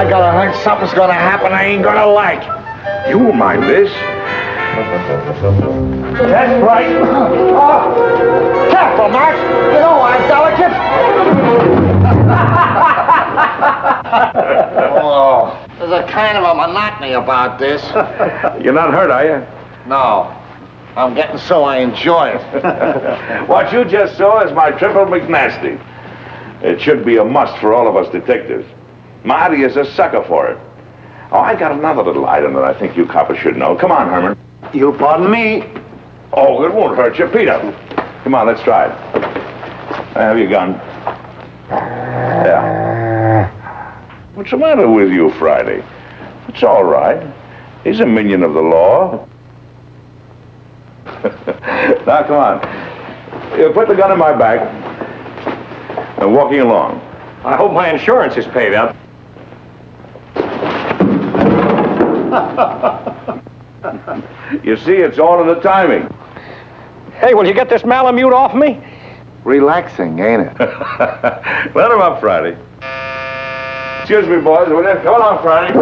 I got a hunch something's gonna happen I ain't gonna like. You won't mind this. That's right. Careful, Max. You know I'm delicate. Oh, there's a kind of a monotony about this. You're not hurt, are you? No. I'm getting so I enjoy it. What you just saw is my triple McNasty. It should be a must for all of us detectives. Marty is a sucker for it. Oh, I got another little item that I think you coppers should know. Come on, Herman. You'll pardon me. Oh, it won't hurt you. Peter. Come on, let's try it. I have your gun. Yeah. What's the matter with you, Friday? It's all right. He's a minion of the law. Now, come on. You put the gun in my back. And walking along. I hope my insurance is paid up. You see, it's all in the timing. Hey, will you get this Malamute off me? Relaxing, ain't it? Let him up, Friday. Excuse me, boys. Will you? Come along, Friday.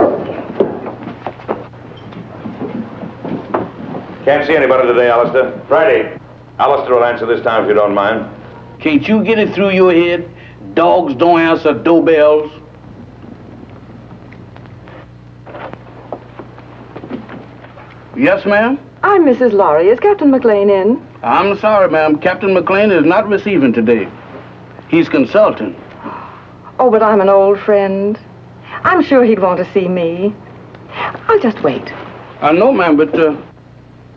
Can't see anybody today, Alistair. Friday. Alistair will answer this time if you don't mind. Can't you get it through your head? Dogs don't answer doorbells. Yes, ma'am? I'm Mrs. Lawry. Is Captain MacLain in? I'm sorry, ma'am. Captain MacLain is not receiving today. He's consulting. Oh, but I'm an old friend. I'm sure he'd want to see me. I'll just wait. I know, ma'am, but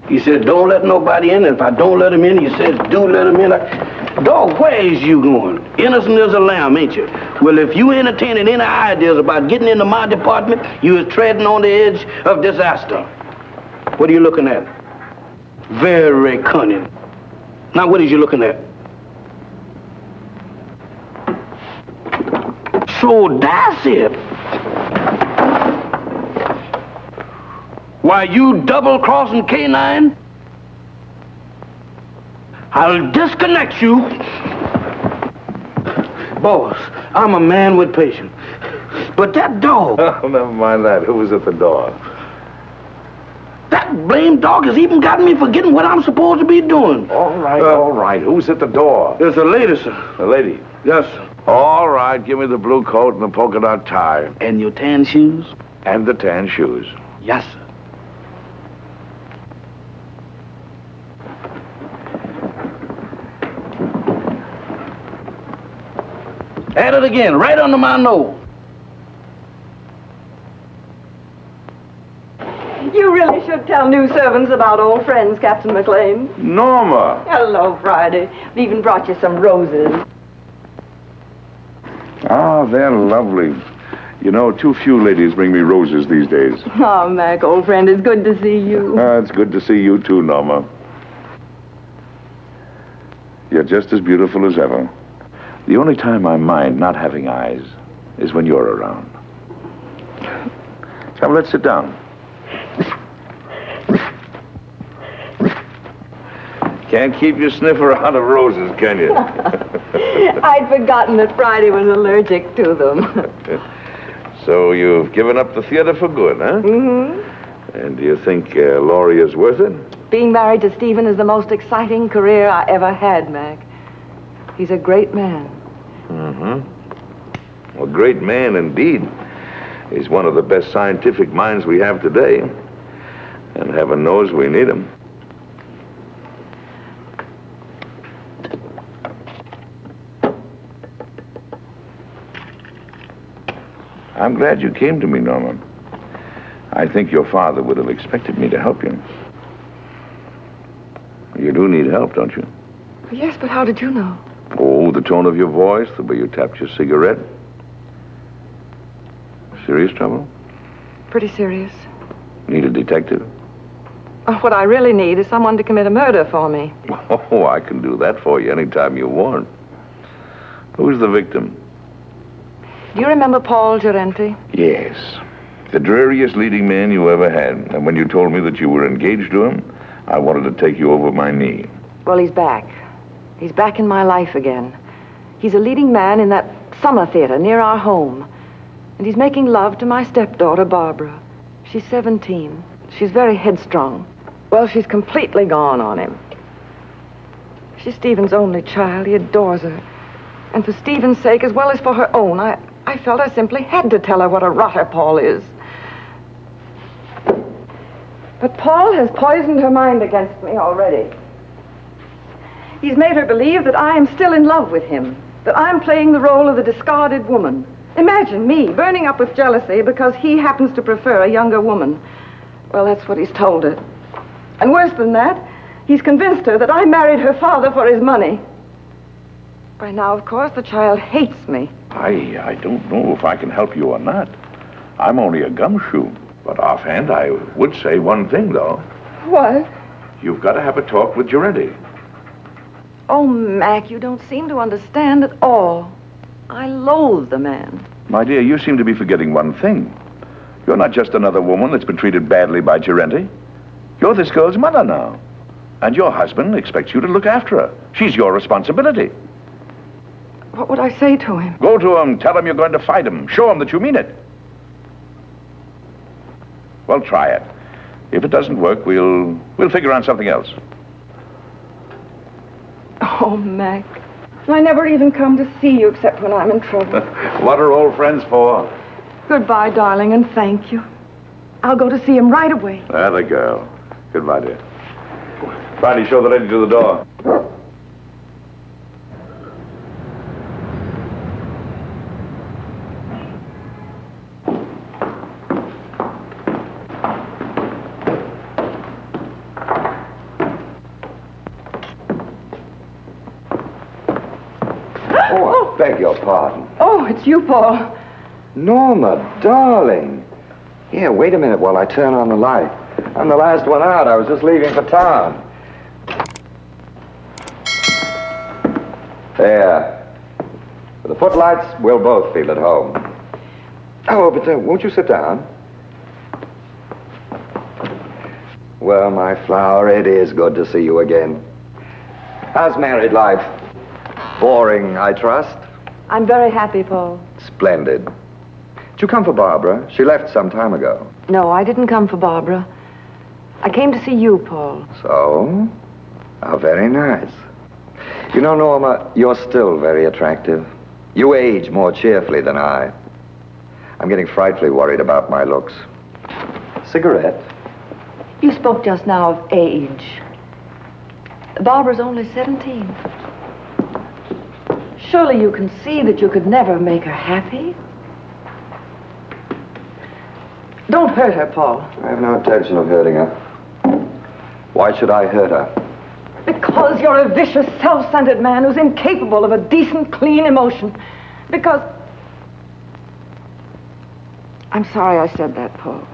he said don't let nobody in. If I don't let him in, he says do let him in. Dog, where is you going? Innocent as a lamb, ain't you? Well, if you entertaining any ideas about getting into my department, you is treading on the edge of disaster. What are you looking at? Very cunning. Now, what is you looking at? So that's it. Why, you double-crossing K9? I'll disconnect you. Boss, I'm a man with patience. But that dog... Oh, never mind that. Who was at the door? That blamed dog has even gotten me forgetting what I'm supposed to be doing. All right. Who's at the door? There's a lady, sir. The lady? Yes, sir. All right, give me the blue coat and the polka dot tie. And your tan shoes? And the tan shoes. Yes, sir. At it again, right under my nose. You really should tell new servants about old friends, Captain MacLain. Norma! Hello, Friday. I've even brought you some roses. Oh, they're lovely. You know, too few ladies bring me roses these days. Oh, Mac, old friend, it's good to see you. It's good to see you too, Norma. You're just as beautiful as ever. The only time I mind not having eyes is when you're around. Come, let's sit down. Can't keep your sniffer out of roses, can you? I'd forgotten that Friday was allergic to them. So you've given up the theater for good, huh? Mm-hmm. And do you think Lawry is worth it? Being married to Stephen is the most exciting career I ever had, Mac. He's a great man. Mm-hmm. A great man indeed. He's one of the best scientific minds we have today. And heaven knows we need him. I'm glad you came to me, Norma. I think your father would have expected me to help you. You do need help, don't you? Yes, but how did you know? Oh, the tone of your voice, the way you tapped your cigarette. Serious trouble? Pretty serious. Need a detective? What I really need is someone to commit a murder for me. Oh, I can do that for you anytime you want. Who's the victim? Do you remember Paul Gerente? Yes. The dreariest leading man you ever had. And when you told me that you were engaged to him, I wanted to take you over my knee. Well, he's back. He's back in my life again. He's a leading man in that summer theater near our home. And he's making love to my stepdaughter, Barbara. She's 17. She's very headstrong. Well, she's completely gone on him. She's Stephen's only child. He adores her. And for Stephen's sake, as well as for her own, I felt I simply had to tell her what a rotter Paul is. But Paul has poisoned her mind against me already. He's made her believe that I am still in love with him, that I'm playing the role of the discarded woman. Imagine me burning up with jealousy because he happens to prefer a younger woman. Well, that's what he's told her. And worse than that, he's convinced her that I married her father for his money. By now, of course, the child hates me. I don't know if I can help you or not. I'm only a gumshoe. But offhand, I would say one thing, though. What? You've got to have a talk with Gerente. Oh, Mac, you don't seem to understand at all. I loathe the man. My dear, you seem to be forgetting one thing. You're not just another woman that's been treated badly by Gerente. You're this girl's mother now. And your husband expects you to look after her. She's your responsibility. What would I say to him? Go to him, tell him you're going to fight him. Show him that you mean it. Well, try it. If it doesn't work, we'll figure on something else. Oh, Mac. I never even come to see you except when I'm in trouble. What are old friends for? Goodbye, darling, and thank you. I'll go to see him right away. That a girl. Goodbye, dear. Marty, show the lady to the door. Beg your pardon. Oh, it's you, Paul. Norma, darling. Here, wait a minute while I turn on the light. I'm the last one out. I was just leaving for town. There. With the footlights, we'll both feel at home. Oh, but won't you sit down? Well, my flower, it is good to see you again. How's married life? Boring, I trust? I'm very happy, Paul. Splendid. Did you come for Barbara? She left some time ago. No, I didn't come for Barbara. I came to see you, Paul. So? How very nice. You know, Norma, you're still very attractive. You age more cheerfully than I. I'm getting frightfully worried about my looks. Cigarette? You spoke just now of age. Barbara's only 17. Surely you can see that you could never make her happy. Don't hurt her, Paul. I have no intention of hurting her. Why should I hurt her? Because you're a vicious, self-centered man who's incapable of a decent, clean emotion. Because... I'm sorry I said that, Paul.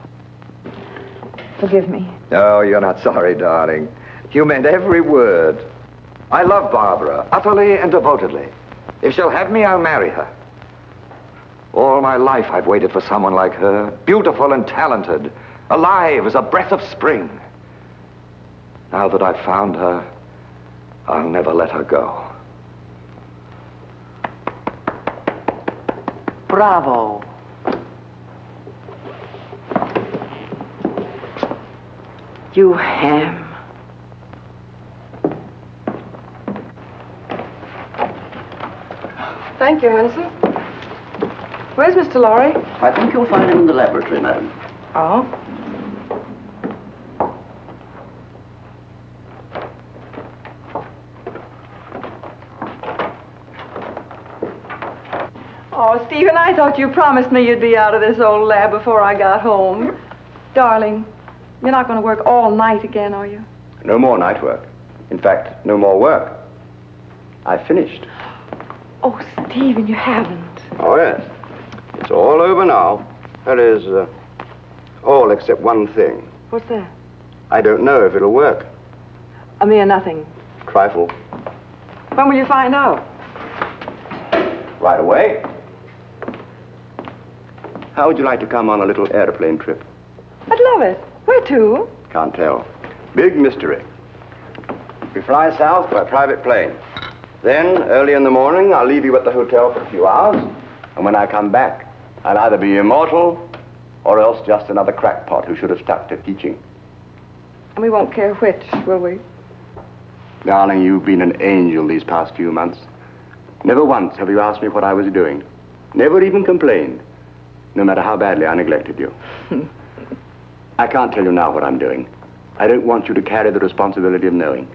Forgive me. No, you're not sorry, darling. You meant every word. I love Barbara, utterly and devotedly. If she'll have me, I'll marry her. All my life I've waited for someone like her, beautiful and talented, alive as a breath of spring. Now that I've found her, I'll never let her go. Bravo. You ham. Thank you, Hanson. Where's Mr. Lawry? I think you'll find him in the laboratory, madam. Oh? Oh, Stephen, I thought you promised me you'd be out of this old lab before I got home. Darling, you're not going to work all night again, are you? No more night work. In fact, no more work. I finished. Oh, Stephen, you haven't. Oh, yes. It's all over now. That is, all except one thing. What's that? I don't know if it'll work. A mere nothing. Trifle. When will you find out? Right away. How would you like to come on a little airplane trip? I'd love it. Where to? Can't tell. Big mystery. We fly south by private plane. Then, early in the morning, I'll leave you at the hotel for a few hours. And when I come back, I'll either be immortal or else just another crackpot who should have stuck to teaching. And we won't care which, will we? Darling, you've been an angel these past few months. Never once have you asked me what I was doing. Never even complained, no matter how badly I neglected you. I can't tell you now what I'm doing. I don't want you to carry the responsibility of knowing.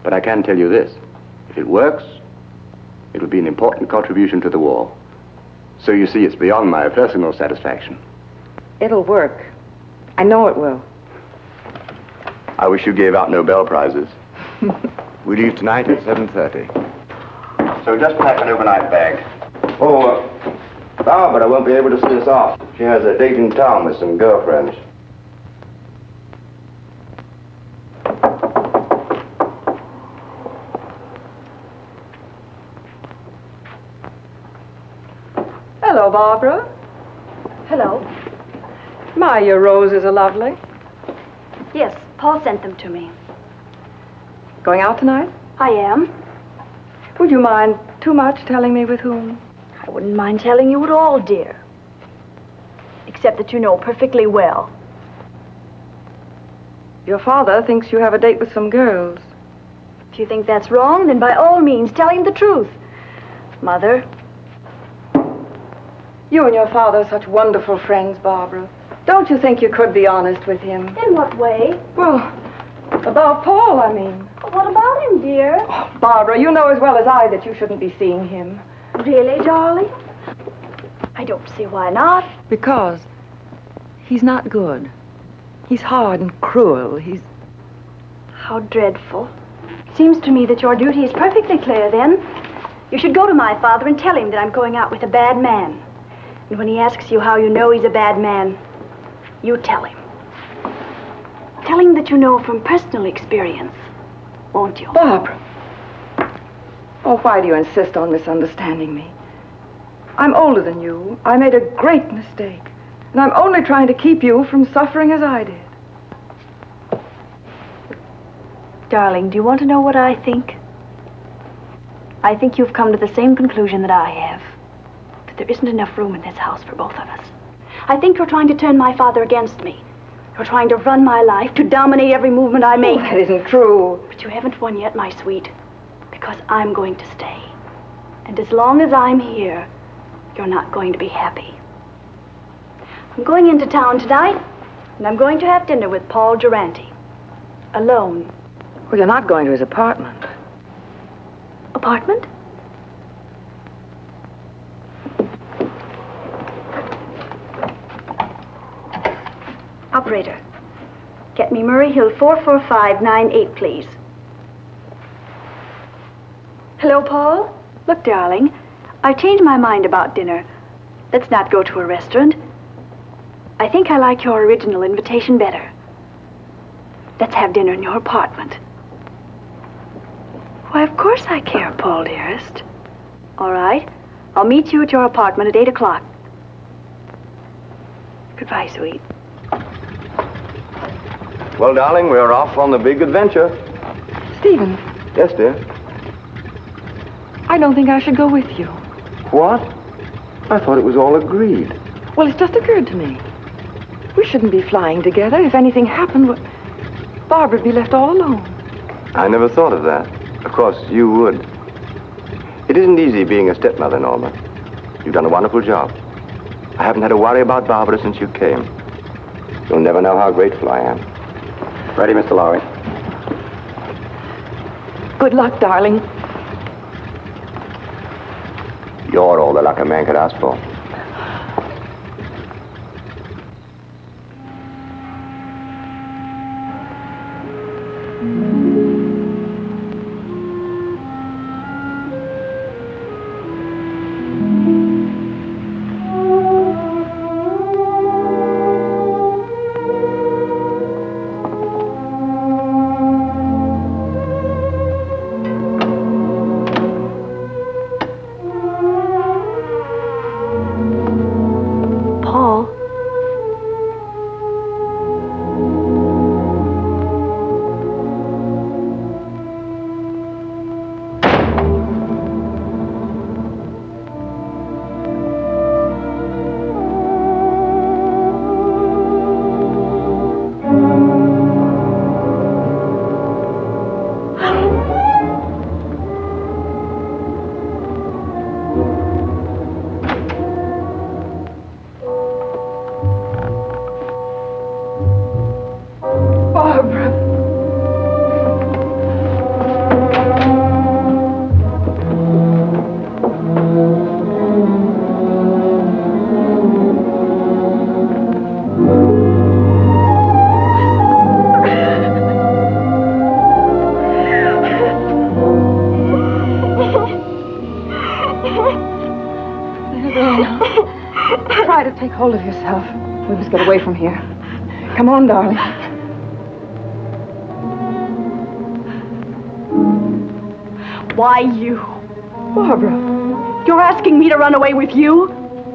But I can tell you this. If it works, it will be an important contribution to the war. So you see, it's beyond my personal satisfaction. It'll work. I know it will. I wish you gave out Nobel Prizes. We leave tonight at 7:30. So just pack an overnight bag. But I won't be able to see us off. She has a date in town with some girlfriends. Hello, Barbara. Hello. My, your roses are lovely. Yes, Paul sent them to me. Going out tonight? I am. Would you mind too much telling me with whom? I wouldn't mind telling you at all, dear. Except that you know perfectly well. Your father thinks you have a date with some girls. If you think that's wrong, then by all means tell him the truth. Mother. You and your father are such wonderful friends, Barbara. Don't you think you could be honest with him? In what way? Well, about Paul, I mean. What about him, dear? Oh, Barbara, you know as well as I that you shouldn't be seeing him. Really, darling? I don't see why not. Because he's not good. He's hard and cruel. He's... How dreadful. Seems to me that your duty is perfectly clear, then. You should go to my father and tell him that I'm going out with a bad man. And when he asks you how you know he's a bad man, you tell him. Tell him that you know from personal experience, won't you? Barbara. Oh, why do you insist on misunderstanding me? I'm older than you. I made a great mistake. And I'm only trying to keep you from suffering as I did. Darling, do you want to know what I think? I think you've come to the same conclusion that I have. That there isn't enough room in this house for both of us. I think you're trying to turn my father against me. You're trying to run my life, to dominate every movement I make. Oh, that isn't true. But you haven't won yet, my sweet. Because I'm going to stay. And as long as I'm here, you're not going to be happy. I'm going into town tonight, and I'm going to have dinner with Paul Gerente. Alone. Well, you're not going to his apartment. Apartment? Operator, get me Murray Hill 44598, please. Hello, Paul? Look, darling, I've changed my mind about dinner. Let's not go to a restaurant. I think I like your original invitation better. Let's have dinner in your apartment. Why, of course I care, Paul, dearest. All right. I'll meet you at your apartment at 8 o'clock. Goodbye, sweet. Well, darling, we're off on the big adventure. Stephen, Yes, dear. I don't think I should go with you. What? I thought it was all agreed. Well, it's just occurred to me. We shouldn't be flying together. If anything happened, Barbara'd be left all alone. I never thought of that. Of course, you would. It isn't easy being a stepmother, Norma. You've done a wonderful job. I haven't had to worry about Barbara since you came. You'll never know how grateful I am. Ready, Mr. Lawry? Good luck, darling. You're all the luck a man could ask for. try to take hold of yourself. We must get away from here. Come on, darling. Why you? Barbara, You're asking me to run away with you?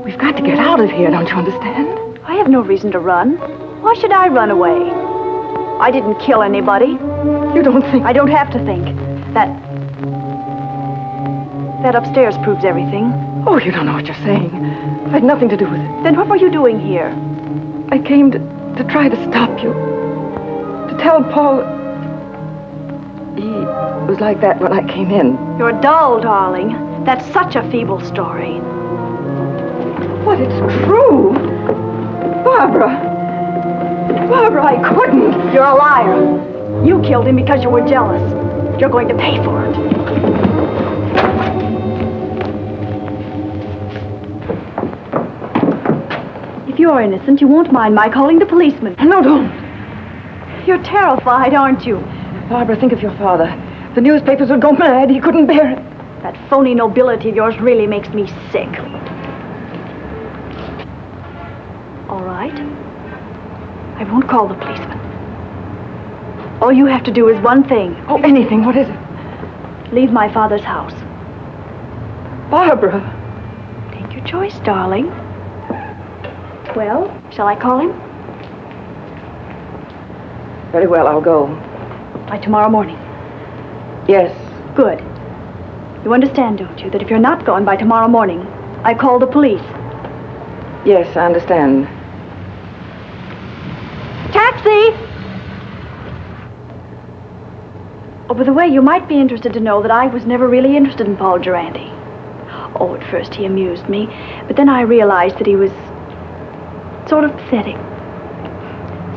we've got to get out of here, don't you understand? I have no reason to run. Why should I run away? I didn't kill anybody. You don't think... I don't have to think. That upstairs proves everything. Oh, you don't know what you're saying. I had nothing to do with it. Then what were you doing here? I came to try to stop you. To tell Paul... He was like that when I came in. You're dull, darling. That's such a feeble story. But it's true. Barbara. Barbara, I couldn't. You're a liar. You killed him because you were jealous. You're going to pay for it. If you're innocent, you won't mind my calling the policeman. No, don't. You're terrified, aren't you? Barbara, think of your father. The newspapers would go mad. He couldn't bear it. That phony nobility of yours really makes me sick. All right. I won't call the policeman. All you have to do is one thing. Oh, anything. What is it? Leave my father's house. Barbara. Take your choice, darling. Well, shall I call him? Very well, I'll go. By tomorrow morning. Yes. Good. You understand, don't you, that if you're not gone by tomorrow morning, I call the police. Yes, I understand. Taxi! Oh, by the way, you might be interested to know that I was never really interested in Paul Gerente. Oh, at first he amused me, but then I realized that he was sort of pathetic.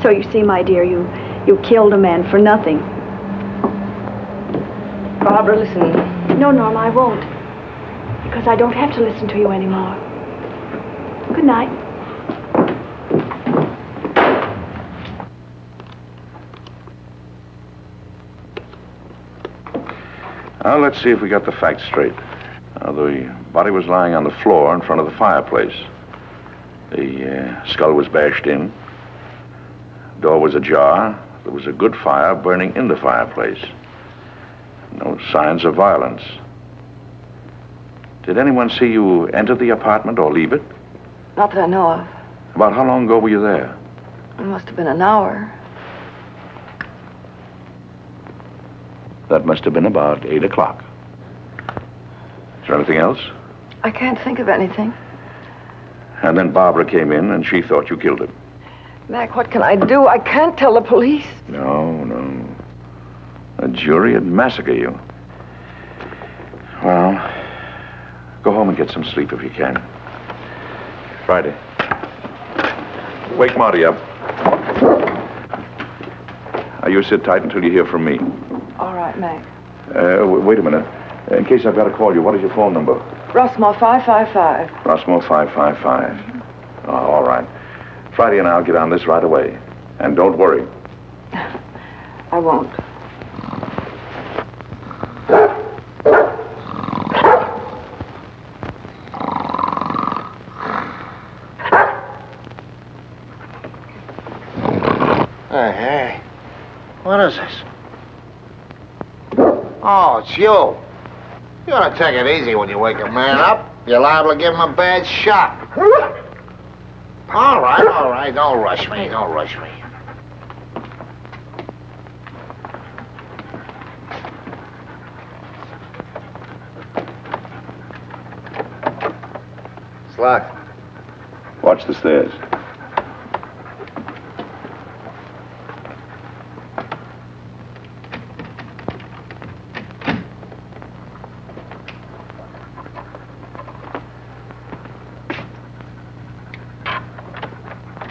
So you see, my dear, you killed a man for nothing. Barbara, listen. No, Norma, I won't. Because I don't have to listen to you anymore. Good night. Now, let's see if we got the facts straight. The body was lying on the floor in front of the fireplace. The skull was bashed in. Door was ajar. There was a good fire burning in the fireplace. No signs of violence. Did anyone see you enter the apartment or leave it? Not that I know of. About how long ago were you there? It must have been an hour. That must have been about 8 o'clock. Is there anything else? I can't think of anything. And then Barbara came in and she thought you killed him. Mac, what can I do? I can't tell the police. No. A jury would massacre you. Well, go home and get some sleep if you can. Friday. Wake Marty up. Now, you sit tight until you hear from me. All right, Mac. Wait a minute. In case I've got to call you, what is your phone number? Rossmore 555. Rossmore 555. Oh, all right. Friday and I'll get on this right away. And don't worry. I won't. Hey. What is this? Oh, it's you. You ought to take it easy when you wake a man up. You're liable to give him a bad shock. All right. Don't rush me. It's locked. Watch the stairs.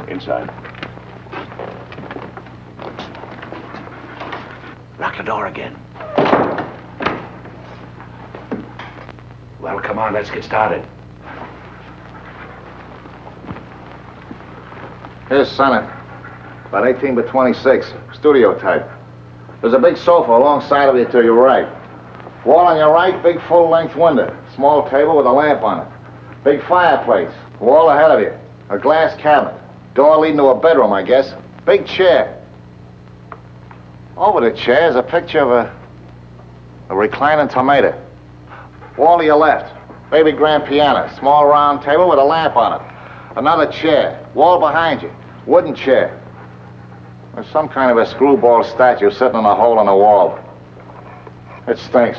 Inside. Lock the door again. Well, come on, let's get started. Here's Senate. About 18 by 26. Studio type. There's a big sofa alongside of you to your right. Wall on your right, big full-length window. Small table with a lamp on it. Big fireplace. Wall ahead of you. A glass cabinet. Door leading to a bedroom, I guess. Big chair. Over the chair is a picture of a reclining tomato. Wall to your left. Baby grand piano. Small round table with a lamp on it. Another chair. Wall behind you. Wooden chair. There's some kind of a screwball statue sitting in a hole in the wall. It stinks.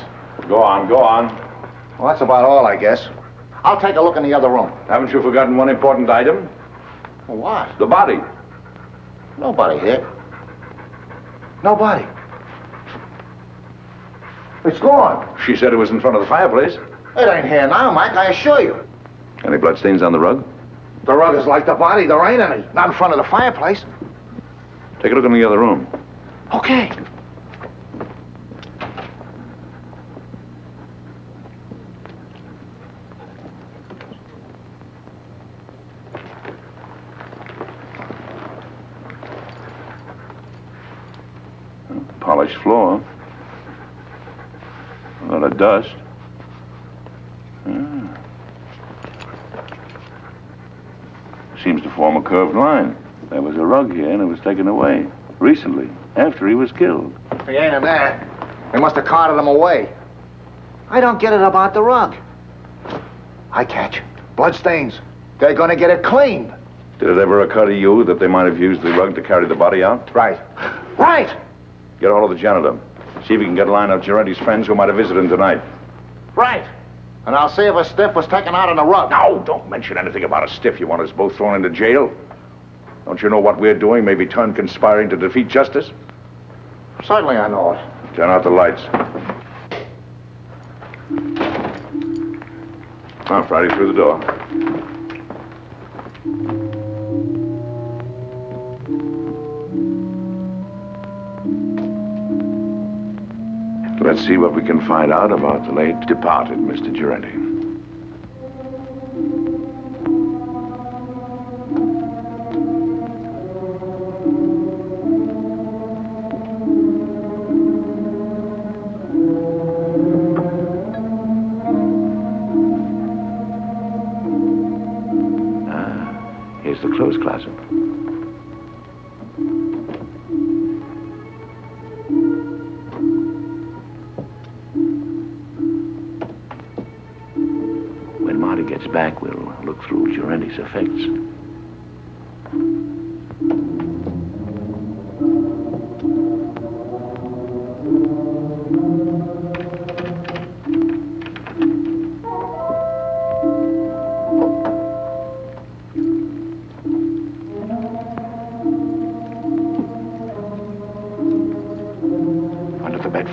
Go on, go on. Well, that's about all, I guess. I'll take a look in the other room. Haven't you forgotten one important item? Well, what? The body. Nobody here. Nobody. It's gone. She said it was in front of the fireplace. It ain't here now, Mike, I assure you. Any bloodstains on the rug? The rug is like the body. There ain't any. Not in front of the fireplace. Take a look in the other room. Okay. Polished floor. A lot of dust. Seems to form a curved line. There was a rug here and it was taken away. Recently, after he was killed. He ain't in there. They must have carted him away. I don't get it about the rug. I catch. Bloodstains. They're gonna get it cleaned. Did it ever occur to you that they might have used the rug to carry the body out? Right. Right! Get hold of the janitor. See if you can get a line of Gerente's friends who might have visited him tonight. Right. And I'll see if a stiff was taken out on the rug. No, don't mention anything about a stiff. You want us both thrown into jail? Don't you know what we're doing may be turned conspiring to defeat justice? Certainly I know it. Turn out the lights. Now, Friday, through the door. Let's see what we can find out about the late departed Mr. Gerente. Here's the clothes closet. When Marty gets back, we'll look through Gerente's effects.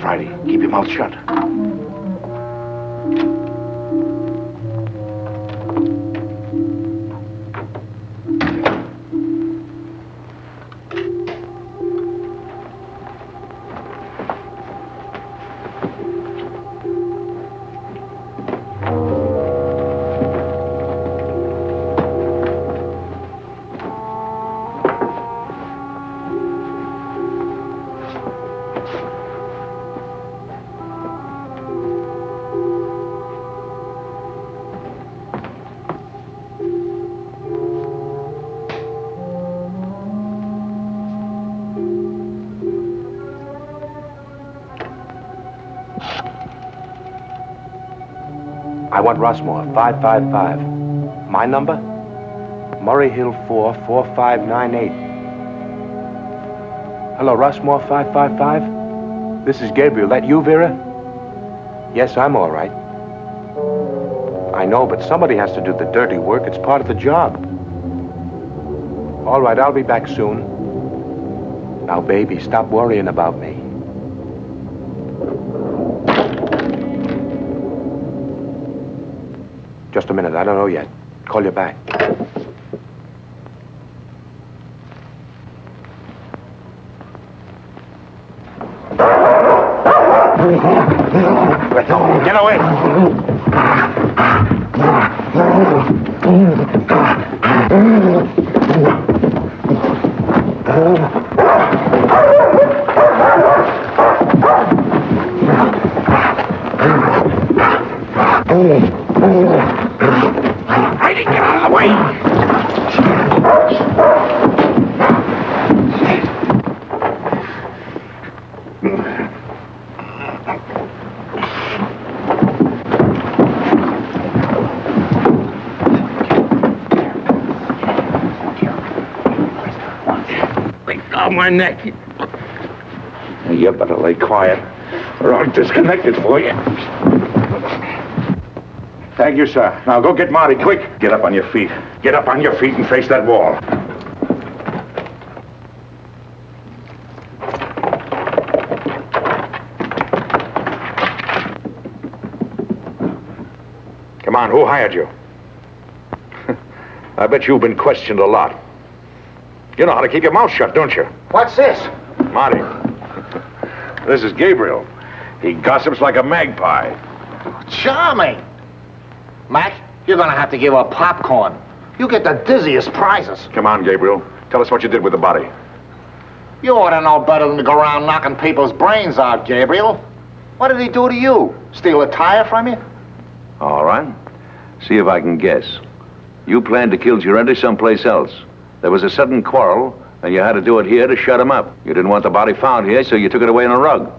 Friday, keep your mouth shut. I want Rossmore, 555. My number? Murray Hill 4, 4598. Hello, Rossmore, 555? This is Gabriel. That you, Vera? Yes, I'm all right. I know, but somebody has to do the dirty work. It's part of the job. All right, I'll be back soon. Now, baby, stop worrying about me. Just a minute, I don't know yet. Call you back. Get away! Get out of the way! Oh, my neck. You better lay quiet, or I'll disconnect it for you. Thank you, sir. Now go get Marty, quick. Get up on your feet. Get up on your feet and face that wall. Come on, who hired you? I bet you've been questioned a lot. You know how to keep your mouth shut, don't you? What's this? Marty. This is Gabriel. He gossips like a magpie. Charming. Mac, you're gonna have to give her popcorn. You get the dizziest prizes. Come on, Gabriel. Tell us what you did with the body. You ought to know better than to go around knocking people's brains out, Gabriel. What did he do to you? Steal a tire from you? All right. See if I can guess. You planned to kill Gerente someplace else. There was a sudden quarrel, and you had to do it here to shut him up. You didn't want the body found here, so you took it away in a rug.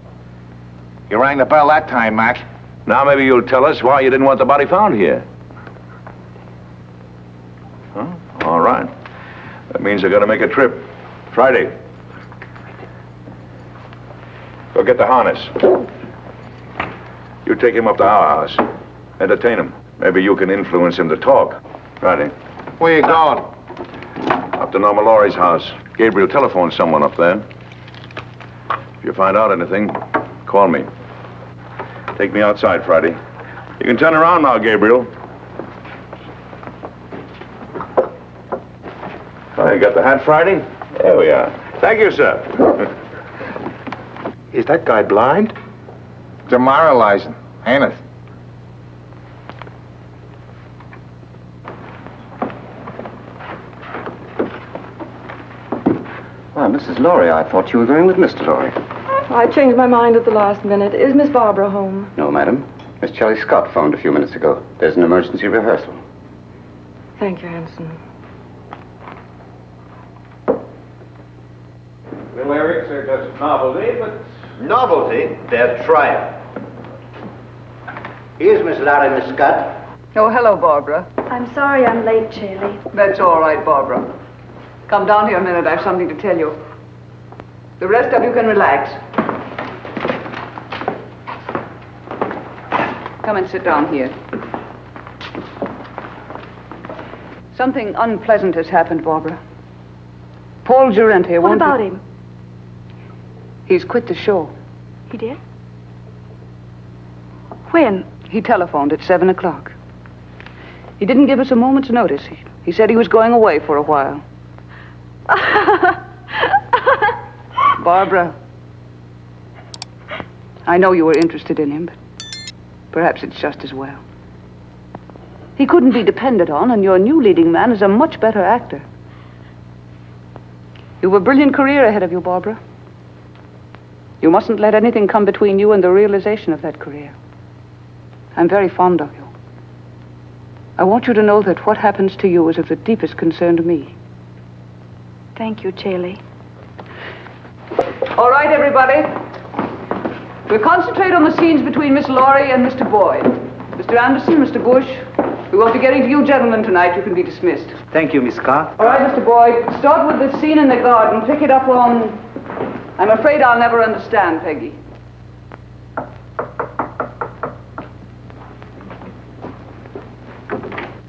You rang the bell that time, Mac. Now maybe you'll tell us why you didn't want the body found here. Huh? All right. That means I gotta make a trip. Friday. Go get the harness. You take him up to our house. Entertain him. Maybe you can influence him to talk. Friday. Where you going? Up to Norma Lawry's house. Gabriel telephoned someone up there. If you find out anything, call me. Take me outside, Friday. You can turn around now, Gabriel. Oh, you got the hat, Friday? There we are. Thank you, sir. Is that guy blind? Demoralizing, ain't it? Why, Mrs. Lawry, I thought you were going with Mr. Lawry. I changed my mind at the last minute. Is Miss Barbara home? No, madam. Miss Charlie Scott phoned a few minutes ago. There's an emergency rehearsal. Thank you, Hanson. The lyrics are just novelty, but... Novelty? They'll try it. Here's Miss Lawry, Miss Scott. Oh, hello, Barbara. I'm sorry I'm late, Charlie. That's all right, Barbara. Come down here a minute. I have something to tell you. The rest of you can relax. Come and sit down here. Something unpleasant has happened, Barbara. Paul Gerente What about him? He's quit the show. He did? When? He telephoned at 7 o'clock. He didn't give us a moment's notice. He said he was going away for a while. Barbara, I know you were interested in him, but perhaps it's just as well. He couldn't be depended on, and your new leading man is a much better actor. You've a brilliant career ahead of you, Barbara. You mustn't let anything come between you and the realization of that career. I'm very fond of you. I want you to know that what happens to you is of the deepest concern to me. Thank you, Charlie. All right, everybody. We'll concentrate on the scenes between Miss Lawry and Mr. Boyd. Mr. Anderson, Mr. Bush, we won't be getting to you gentlemen tonight. You can be dismissed. Thank you, Miss Scott. All right, Mr. Boyd, start with the scene in the garden. Pick it up on... I'm afraid I'll never understand, Peggy.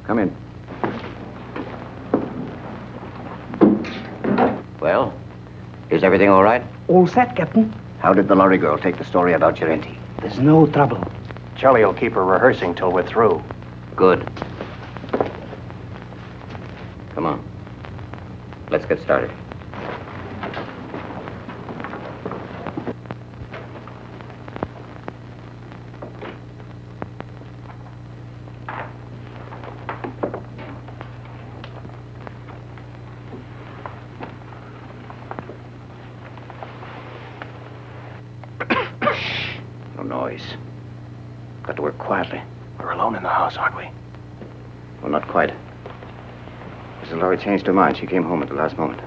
Come in. Well, is everything all right? All set, Captain. How did the lorry girl take the story about Gerente? There's no trouble. Charlie will keep her rehearsing till we're through. Good. Come on. Let's get started. No noise. Got to work quietly. We're alone in the house, aren't we? Well, not quite. Mrs. Lawry changed her mind. She came home at the last moment.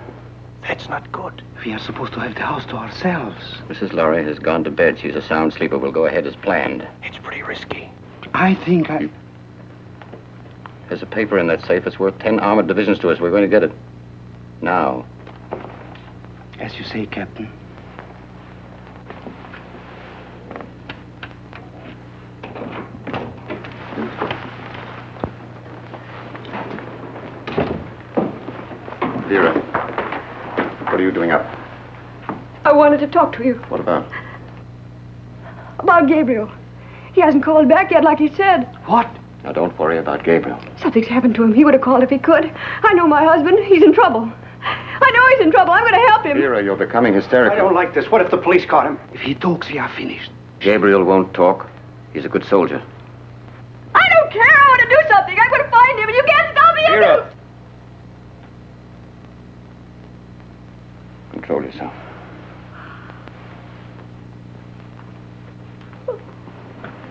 That's not good. We are supposed to have the house to ourselves. Mrs. Lawry has gone to bed. She's a sound sleeper. We'll go ahead as planned. It's pretty risky. I think There's a paper in that safe. It's worth 10 armored divisions to us. We're going to get it. Now. As you say, Captain. Vera, what are you doing up? I wanted to talk to you What about? about Gabriel. He hasn't called back yet like he said. What? Now, don't worry about Gabriel. Something's happened to him. He would have called if he could. I know my husband. He's in trouble. I know he's in trouble. I'm going to help him. Vera, you're becoming hysterical. I don't like this. What if the police caught him? If he talks, we are finished. Gabriel won't talk. He's a good soldier. I don't care. I want to do something. I'm going to find him, and you can't stop me. Vera! Control yourself.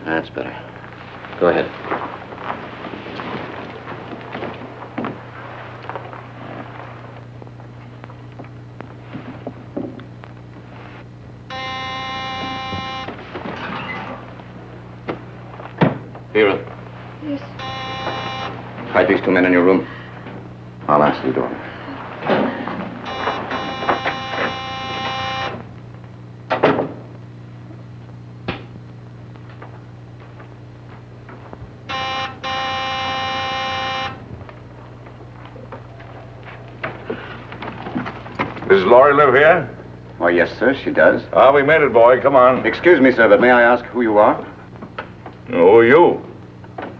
That's better. Go ahead. Vera. Yes. Hide these two men in your room. I'll answer the door. Does Lawry live here? Why, yes, sir, she does. Ah, we made it, boy. Come on. Excuse me, sir, but may I ask who you are? Who are you?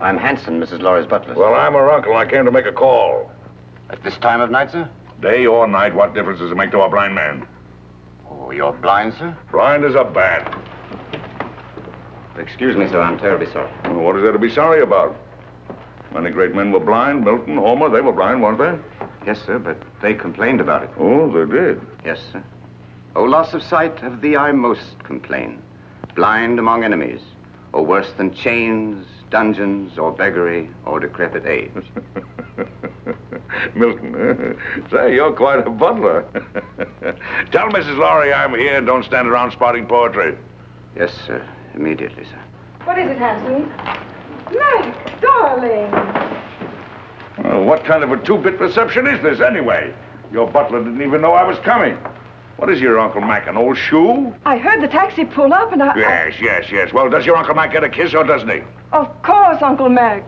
I'm Hanson, Mrs. Lawry's butler. Well, I'm her uncle, and I came to make a call. At this time of night, sir? Day or night, what difference does it make to a blind man? Oh, you're blind, sir? Blind as a bat. Excuse me, sir, I'm terribly sorry. Well, what is there to be sorry about? Many great men were blind. Milton, Homer, they were blind, weren't they? Yes, sir, but they complained about it. Oh, they did? Yes, sir. Oh, loss of sight, of thee I most complain. Blind among enemies, or worse than chains, dungeons, or beggary, or decrepit age. Milton, say, you're quite a butler. Tell Mrs. Lawry I'm here. Don't stand around spouting poetry. Yes, sir. Immediately, sir. What is it, Hanson? Meg, darling. What kind of a two-bit reception is this, anyway? Your butler didn't even know I was coming. What is your Uncle Mac, an old shoe? I heard the taxi pull up and Yes. Well, does your Uncle Mac get a kiss or doesn't he? Of course, Uncle Mac.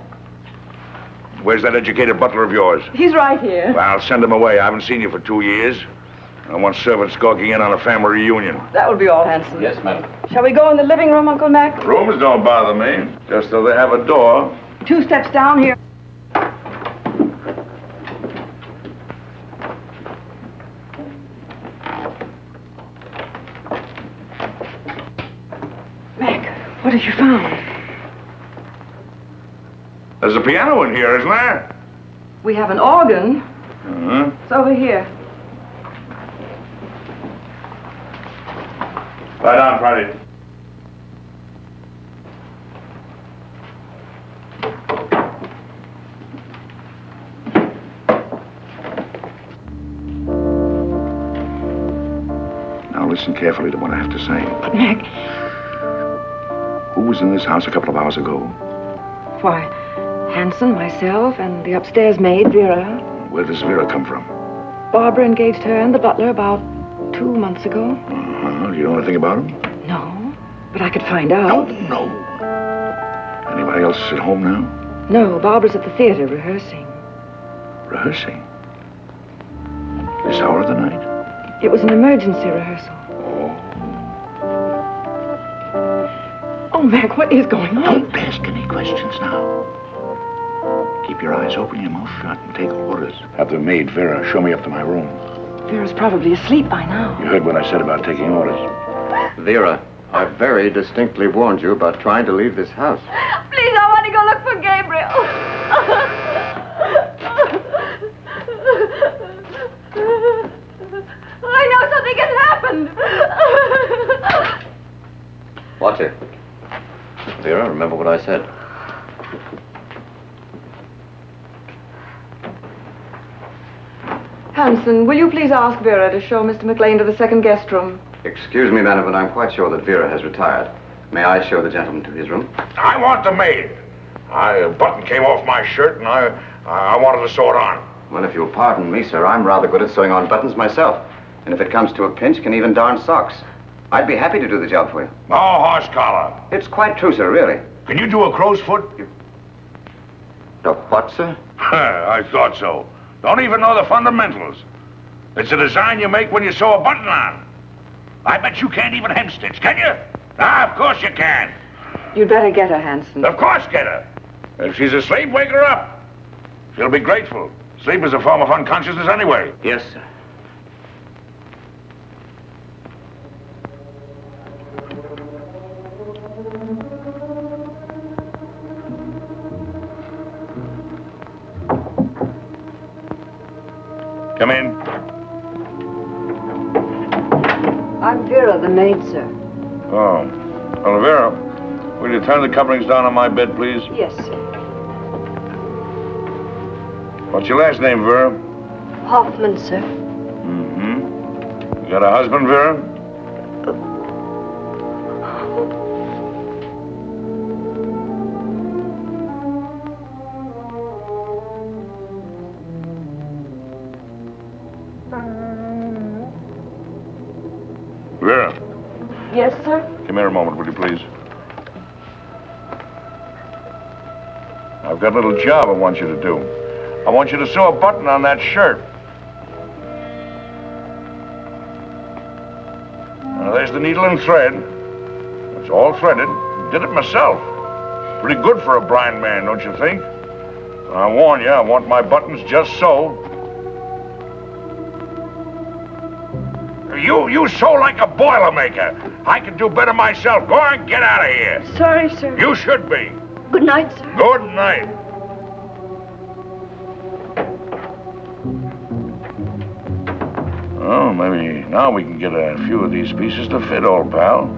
Where's that educated butler of yours? He's right here. Well, send him away. I haven't seen you for 2 years. I want servants gawking in on a family reunion. That will be all, Hanson. Yes, madam. Shall we go in the living room, Uncle Mac? Rooms don't bother me, just so they have a door. 2 steps down here. Mac, what have you found? There's a piano in here, isn't there? We have an organ. Uh-huh. It's over here. Lie down, Friday. Now listen carefully to what I have to say. But, Mac... Who was in this house a couple of hours ago? Why, Hanson, myself, and the upstairs maid, Vera. Where does Vera come from? Barbara engaged her and the butler about 2 months ago. Do you know anything about him? No, but I could find out. No. Anybody else at home now? No, Barbara's at the theater rehearsing. Rehearsing? This hour of the night? It was an emergency rehearsal. Oh, Mac, what is going on? Don't ask any questions now. Keep your eyes open, your mouth shut, and take orders. Have the maid, Vera, show me up to my room. Vera's probably asleep by now. You heard what I said about taking orders. Vera, I very distinctly warned you about trying to leave this house. Please, I want to go look for Gabriel. I know something has happened. Watch it. Vera, remember what I said. Hanson, will you please ask Vera to show Mr. MacLain to the second guest room? Excuse me, madam, but I'm quite sure that Vera has retired. May I show the gentleman to his room? I want the maid. A button came off my shirt, and I wanted to sew it on. Well, if you'll pardon me, sir, I'm rather good at sewing on buttons myself. And if it comes to a pinch, can even darn socks. I'd be happy to do the job for you. Oh, horse collar. It's quite true, sir, really. Can you do a crow's foot? The what, sir? I thought so. Don't even know the fundamentals. It's a design you make when you sew a button on. I bet you can't even hem stitch, can you? Ah, of course you can. You'd better get her, Hanson. Of course get her. If she's asleep, wake her up. She'll be grateful. Sleep is a form of unconsciousness anyway. Yes, sir. Come in. I'm Vera, the maid, sir. Oh. Well, Vera, will you turn the coverings down on my bed, please? Yes, sir. What's your last name, Vera? Hoffman, sir. Mm-hmm. You got a husband, Vera? Vera. Yes, sir? Come here a moment, will you please? I've got a little job I want you to do. I want you to sew a button on that shirt. Now, there's the needle and thread. It's all threaded. Did it myself. Pretty good for a blind man, don't you think? I warn you, I want my buttons just so. You sew like a Boilermaker. I can do better myself. Go on, get out of here. Sorry, sir. You should be. Good night, sir. Good night. Oh, maybe now we can get a few of these pieces to fit, old pal.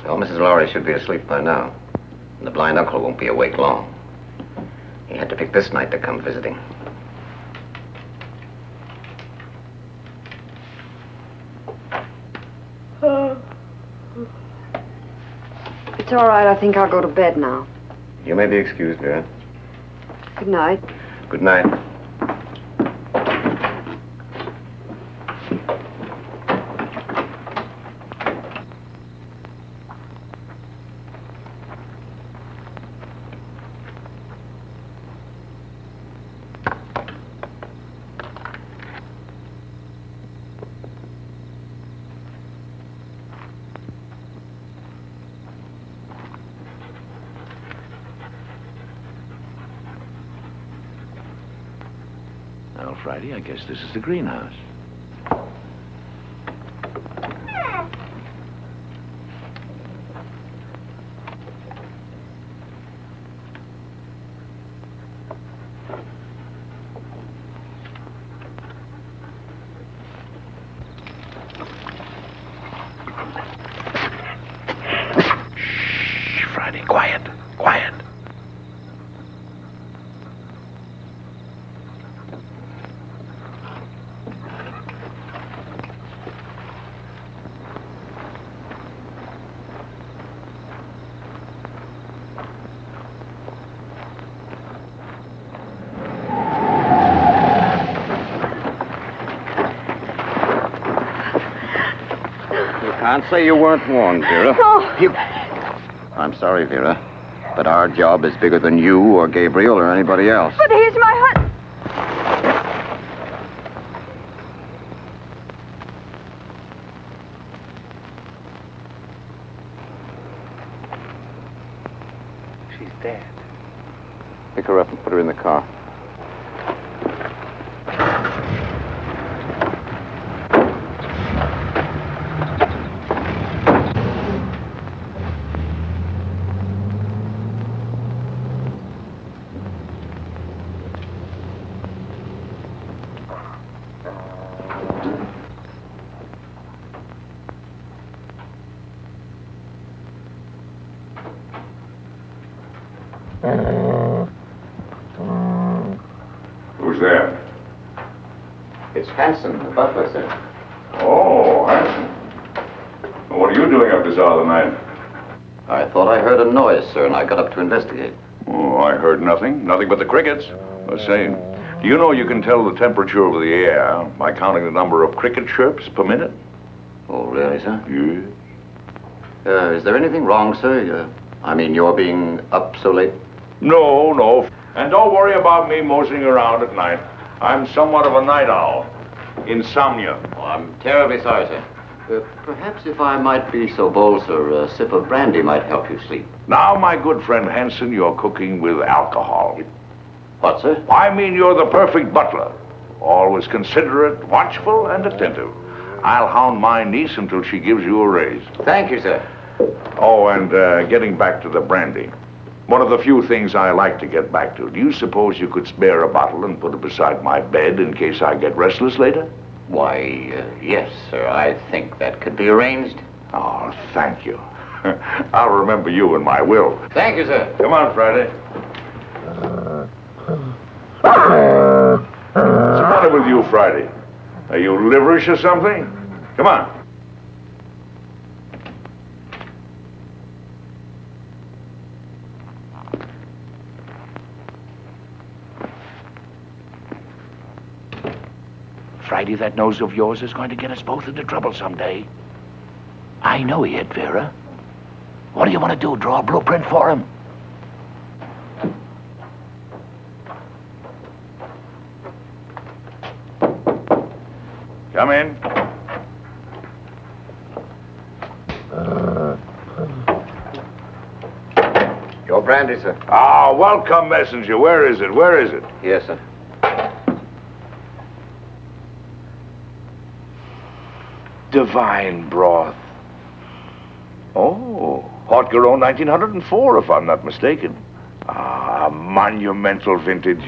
Well, Mrs. Lawry should be asleep by now. And the blind uncle won't be awake long. He had to pick this night to come visiting. It's all right. I think I'll go to bed now. You may be excused, Vera. Good night. Good night. Well, Friday, I guess this is the greenhouse. Shh, Friday, quiet, quiet. Can't say you weren't warned, Vera. No. I'm sorry, Vera, but our job is bigger than you or Gabriel or anybody else. But he's my husband. She's dead. Pick her up and put her in the car. Who's there? It's Hanson, the butler, sir. Oh, Hanson. What are you doing up this hour of the night? I thought I heard a noise, sir, and I got up to investigate. Oh, I heard nothing. Nothing but the crickets. Let's say, do you know you can tell the temperature of the air by counting the number of cricket chirps per minute? Oh, really, sir? Yes. Is there anything wrong, sir? You're being up so late? No, no. And don't worry about me moseying around at night. I'm somewhat of a night owl. Insomnia. Oh, I'm terribly sorry, sir. Perhaps if I might be so bold, sir, a sip of brandy might help you sleep. Now, my good friend Hanson, you're cooking with alcohol. What, sir? I mean, you're the perfect butler. Always considerate, watchful, and attentive. I'll hound my niece until she gives you a raise. Thank you, sir. Oh, and getting back to the brandy. One of the few things I like to get back to. Do you suppose you could spare a bottle and put it beside my bed in case I get restless later? Why, yes, sir. I think that could be arranged. Oh, thank you. I'll remember you in my will. Thank you, sir. Come on, Friday. What's the matter with you, Friday? Are you liverish or something? Come on. Friday, that nose of yours is going to get us both into trouble someday. I know he hit Vera. What do you want to do, draw a blueprint for him? Come in. Your brandy, sir. Ah, welcome, messenger. Where is it? Where is it? Yes, sir. Divine broth. Oh, Hot-Garon 1904, if I'm not mistaken. Ah, monumental vintage.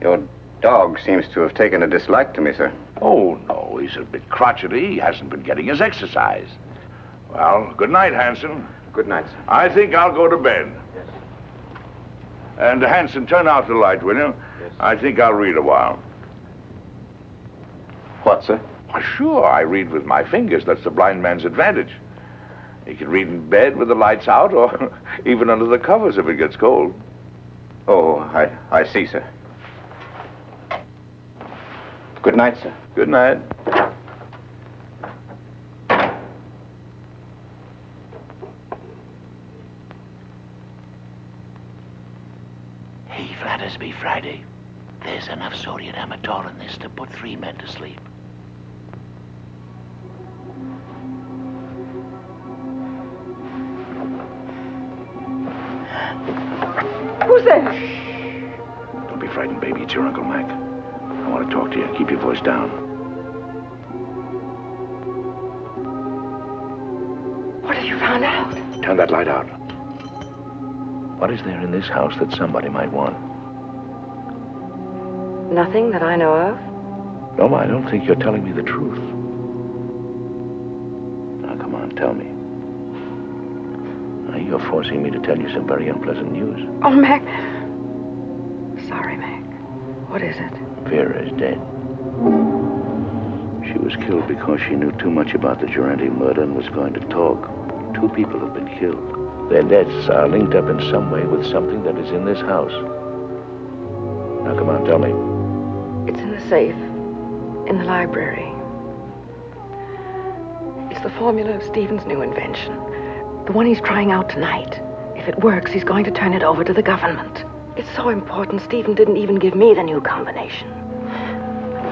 Your dog seems to have taken a dislike to me, sir. Oh, no, he's a bit crotchety. He hasn't been getting his exercise. Well, good night, Hanson. Good night, sir. I think I'll go to bed. Yes. And, Hanson, turn out the light, will you? Yes. I think I'll read a while. What, sir? Why, sure, I read with my fingers. That's the blind man's advantage. He can read in bed with the lights out or even under the covers if it gets cold. Oh, I see, sir. Good night, sir. Good night. Hey, flatters me, Friday. There's enough sodium amytal in this to put 3 men to sleep. Who's there? Don't be frightened, baby. It's your Uncle Mac. I want to talk to you. Keep your voice down. What have you found out? Turn that light out. What is there in this house that somebody might want? Nothing that I know of. No, I don't think you're telling me the truth. Now, come on, tell me. Now, you're forcing me to tell you some very unpleasant news. Oh, Mac. Sorry, Mac. What is it? Vera is dead. She was killed because she knew too much about the Gerente murder and was going to talk. 2 people have been killed. Their deaths are linked up in some way with something that is in this house. Now, come on, tell me. It's in the safe. In the library. It's the formula of Stephen's new invention. The one he's trying out tonight. If it works, he's going to turn it over to the government. It's so important, Stephen didn't even give me the new combination.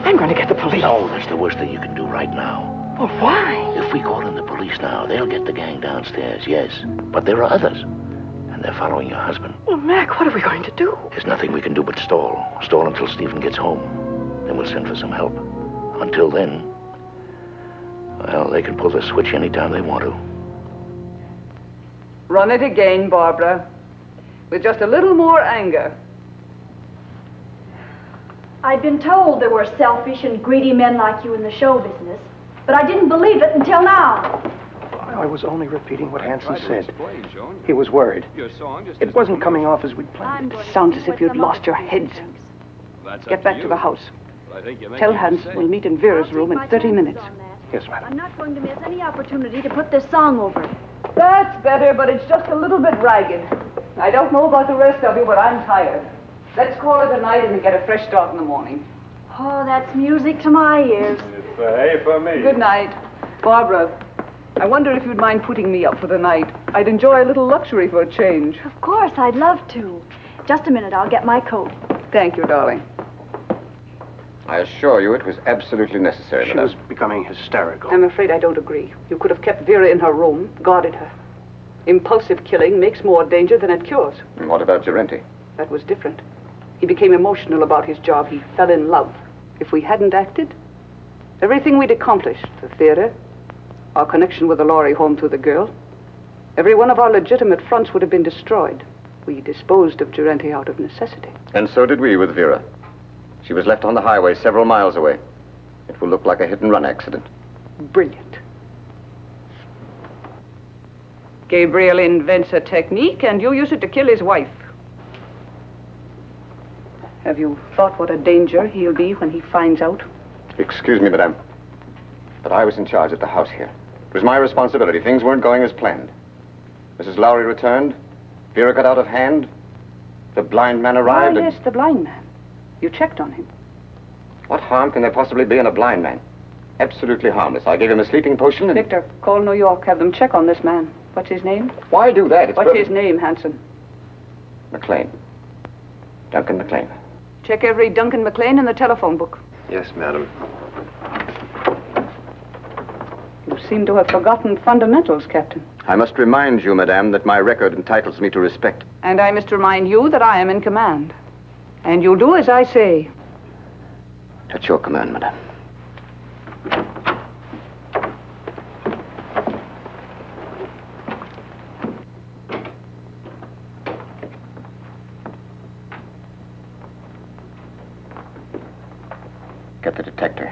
I'm going to get the police. No, that's the worst thing you can do right now. Well, why? If we call in the police now, they'll get the gang downstairs, yes. But there are others. And they're following your husband. Well, Mac, what are we going to do? There's nothing we can do but stall. Stall until Stephen gets home. Then we'll send for some help. Until then, well, they can pull the switch anytime they want to. Run it again, Barbara. With just a little more anger. I'd been told there were selfish and greedy men like you in the show business, but I didn't believe it until now. I was only repeating what Hanson said. He was worried. It wasn't coming off as we'd planned. Sounds as if you'd lost your heads. Get back to the house. Tell Hanson we'll meet in Vera's room in 30 minutes. Yes, madam. I'm not going to miss any opportunity to put this song over. That's better, but it's just a little bit ragged. I don't know about the rest of you, but I'm tired. Let's call it a night and get a fresh start in the morning. Oh, that's music to my ears. It's A for me. Good night. Barbara, I wonder if you'd mind putting me up for the night. I'd enjoy a little luxury for a change. Of course, I'd love to. Just a minute, I'll get my coat. Thank you, darling. I assure you it was absolutely necessary. She was becoming hysterical. I'm afraid I don't agree. You could have kept Vera in her room, guarded her. Impulsive killing makes more danger than it cures. And what about Gerente? That was different. He became emotional about his job. He fell in love. If we hadn't acted, everything we'd accomplished, the theater, our connection with the Lawry home through the girl, every one of our legitimate fronts would have been destroyed. We disposed of Gerente out of necessity. And so did we with Vera. She was left on the highway several miles away. It will look like a hit-and-run accident. Brilliant. Gabriel invents a technique, and you use it to kill his wife. Have you thought what a danger he'll be when he finds out? Excuse me, madame, but I was in charge at the house here. It was my responsibility. Things weren't going as planned. Mrs. Lawry returned. Vera got out of hand. The blind man arrived. Oh, yes, the blind man. You checked on him. What harm can there possibly be in a blind man? Absolutely harmless. I gave him a sleeping potion and... Victor, call New York. Have them check on this man. What's his name? Why do that? What's his name, Hanson? MacLain. Duncan MacLain. Check every Duncan MacLain in the telephone book. Yes, madam. You seem to have forgotten fundamentals, Captain. I must remind you, madame, that my record entitles me to respect. And I must remind you that I am in command. And you'll do as I say. At your command, madame. Get the detector.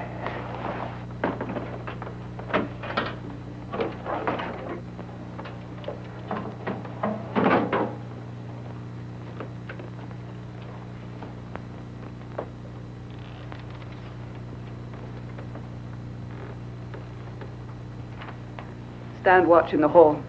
Stand watch in the hall.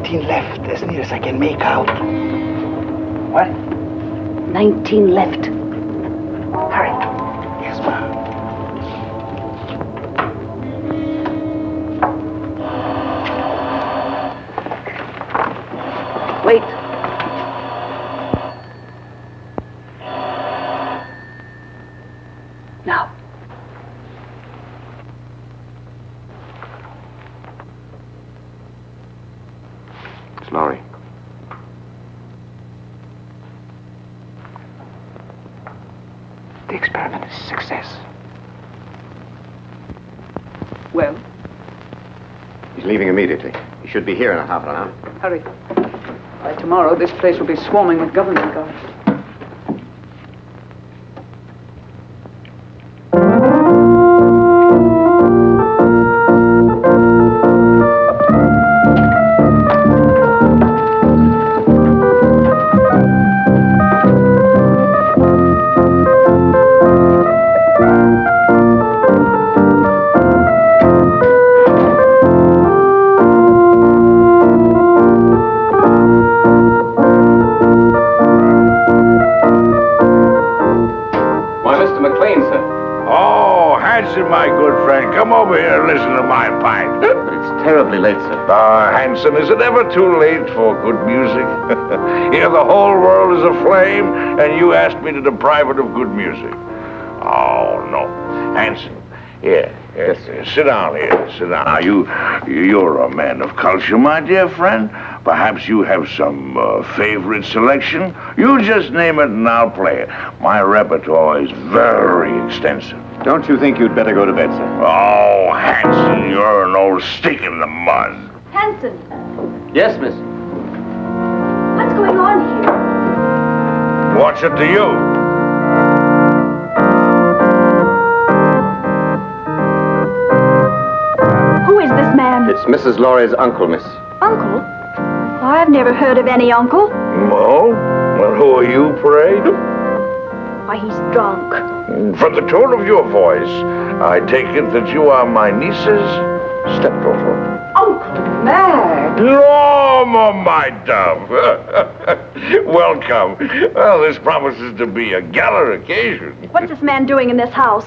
Left, as near as I can make out. What? 19 left. Hurry. Yes, ma'am. Wait. Now. Miss Lawry. The experiment is a success. Well? He's leaving immediately. He should be here in a half an hour. Hurry. By tomorrow, this place will be swarming with government guards. my good friend, come over here and listen to my pipe. But it's terribly late, sir. Hanson, is it ever too late for good music? Here the whole world is aflame, and you ask me to deprive it of good music. Oh, no. Hanson, here. Yes, sit down here. Sit down. Now, you're a man of culture, my dear friend. Perhaps you have some favorite selection. You just name it and I'll play it. My repertoire is very extensive. Don't you think you'd better go to bed, sir? Oh, Hanson, you're an old stick in the mud. Hanson, Yes, miss. what's going on here? What's it to you? Who is this man? It's Mrs. Lawry's uncle, miss. Uncle? I've never heard of any uncle. No? Well, who are you, pray? Why, he's drunk. From the tone of your voice, I take it that you are my niece's stepdaughter. Uncle Mac! Norma, my dove. Welcome. Well, this promises to be a gala occasion. What's this man doing in this house?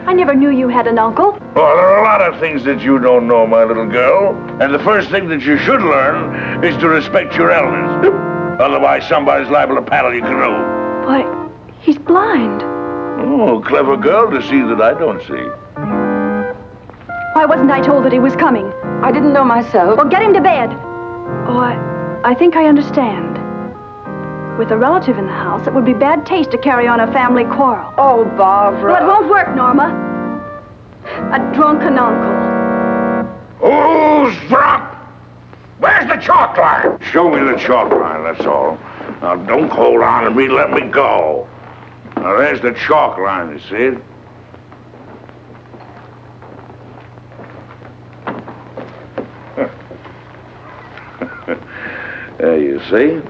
I never knew you had an uncle. Well, there are a lot of things that you don't know, my little girl. And the first thing that you should learn is to respect your elders. Otherwise, somebody's liable to paddle your canoe. Why, he's blind. Oh, clever girl to see that I don't see. Why wasn't I told that he was coming? I didn't know myself. Well, get him to bed. Oh, I think I understand. With a relative in the house, it would be bad taste to carry on a family quarrel. Oh, Barbara. Well, it won't work, Norma. A drunken uncle. Who's drunk? Where's the chalk line? Show me the chalk line, that's all. Now, don't hold on to me, let me go. Now, there's the chalk line, you see it? There you see.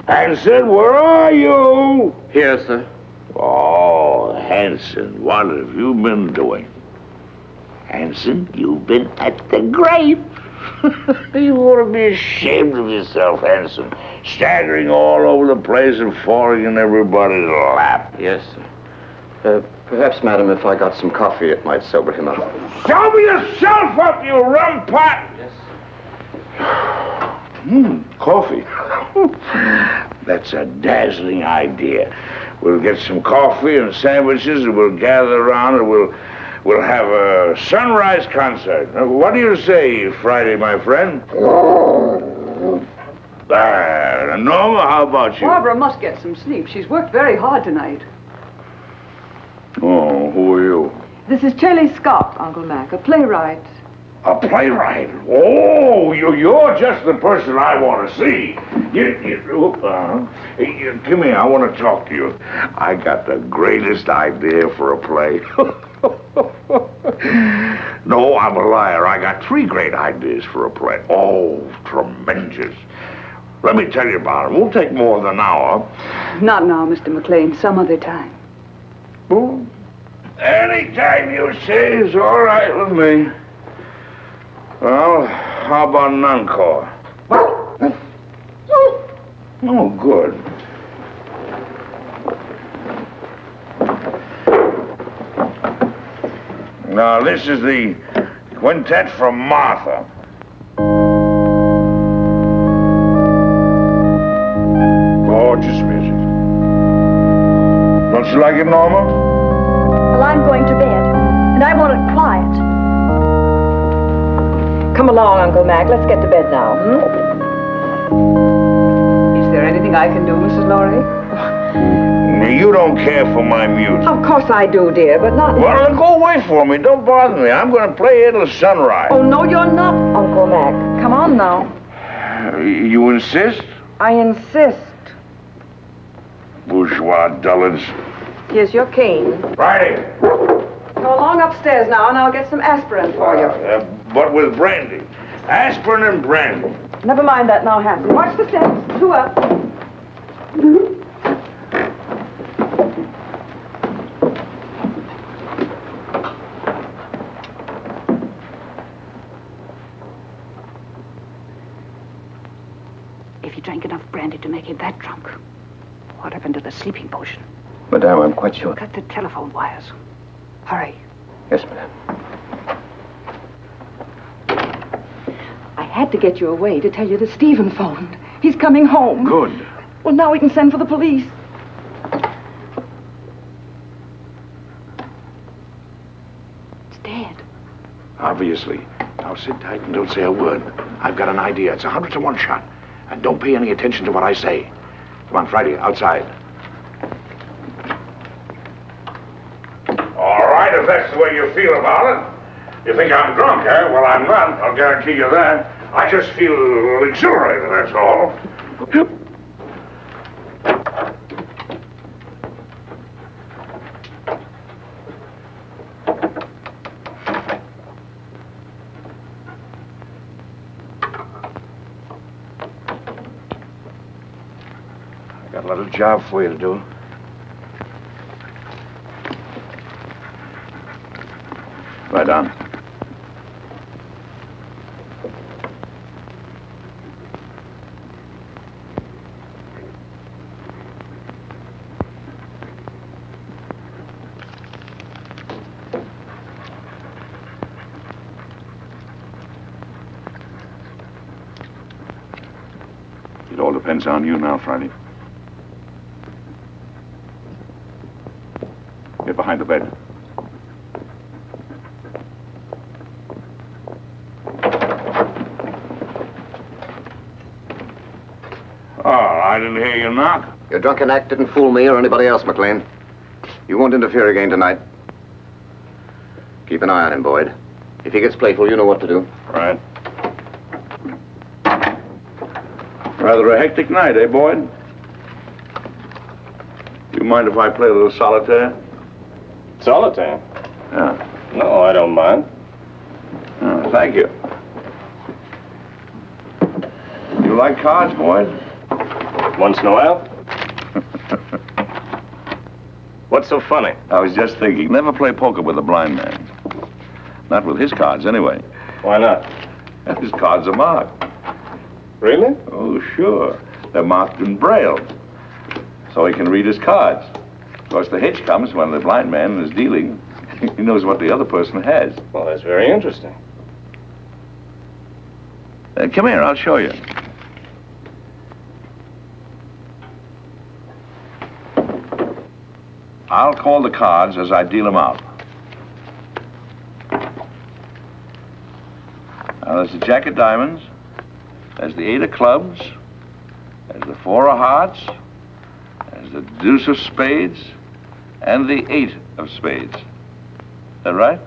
Hanson, where are you? Here, sir. Oh, Hanson, what have you been doing? Hanson, you've been at the grave. You ought to be ashamed of yourself, Hanson. Staggering all over the place and falling in everybody's lap. Yes, sir. Perhaps, madam, if I got some coffee, it might sober him up. Sober yourself up, you rum pot! Yes, Coffee. That's a dazzling idea. We'll get some coffee and sandwiches, and we'll gather around, and we'll have a sunrise concert. What do you say, Friday, my friend? Norma, how about you? Barbara must get some sleep. She's worked very hard tonight. Oh, who are you? This is Shelley Scott, Uncle Mac, a playwright. A playwright? Oh, you're just the person I want to see. Come here, I want to talk to you. I got the greatest idea for a play. No, I'm a liar. I got 3 great ideas for a play. Oh, tremendous. Let me tell you about it. It won't take more than an hour. Not now, Mr. MacLain. Some other time. Well, anytime you say is all right with me. Well, how about an encore? Oh, good. Now, this is the quintet from Martha. Gorgeous music. Don't you like it, Norma? Well, I'm going to bed, and I want it quiet. Come along, Uncle Mac. Let's get to bed now, Is there anything I can do, Mrs. Lawry? You don't care for my music. Of course I do, dear, but not... Well, then go away for me. Don't bother me. I'm going to play here till sunrise. Oh, no, you're not, Uncle Mac. Come on now. You insist? I insist. Bourgeois dullards. Here's your cane. Friday. Go along upstairs now, and I'll get some aspirin for you. But with brandy. Aspirin and brandy. Never mind that now, Hanson. Watch the steps. 2 up. If he drank enough brandy to make him that drunk, What happened to the sleeping potion? Madame, I'm quite sure. Cut the telephone wires. Hurry. Yes, madame. I had to get you away to tell you that Stephen phoned. He's coming home. Good. Well, now we can send for the police. It's dead. Obviously. Now sit tight and don't say a word. I've got an idea. It's 100 to 1 shot. And don't pay any attention to what I say. Come on, Friday, outside. All right, if that's the way you feel about it. You think I'm drunk, eh? Well, I'm not. I'll guarantee you that. I just feel exhilarated, that's all. I got a little job for you to do. Lie down. It all depends on you now, Friday. Get behind the bed. Oh, I didn't hear you knock. Your drunken act didn't fool me or anybody else, MacLain. You won't interfere again tonight. Keep an eye on him, Boyd. If he gets playful, you know what to do. Right. Rather a hectic night, eh, Boyd? You mind if I play a little solitaire? Solitaire? Yeah. No, I don't mind. Oh, thank you. You like cards, Boyd? Once in a while. What's so funny? I was just thinking, never play poker with a blind man. Not with his cards, anyway. Why not? His cards are marked. Really? Oh, sure. They're marked in Braille, so he can read his cards. Of course, the hitch comes when the blind man is dealing. He knows what the other person has. Well, that's very interesting. Come here, I'll show you. I'll call the cards as I deal them out. Now, there's the Jack of Diamonds, there's the 8 of Clubs, there's the 4 of Hearts, there's the Deuce of Spades, and the 8 of Spades. Is that right?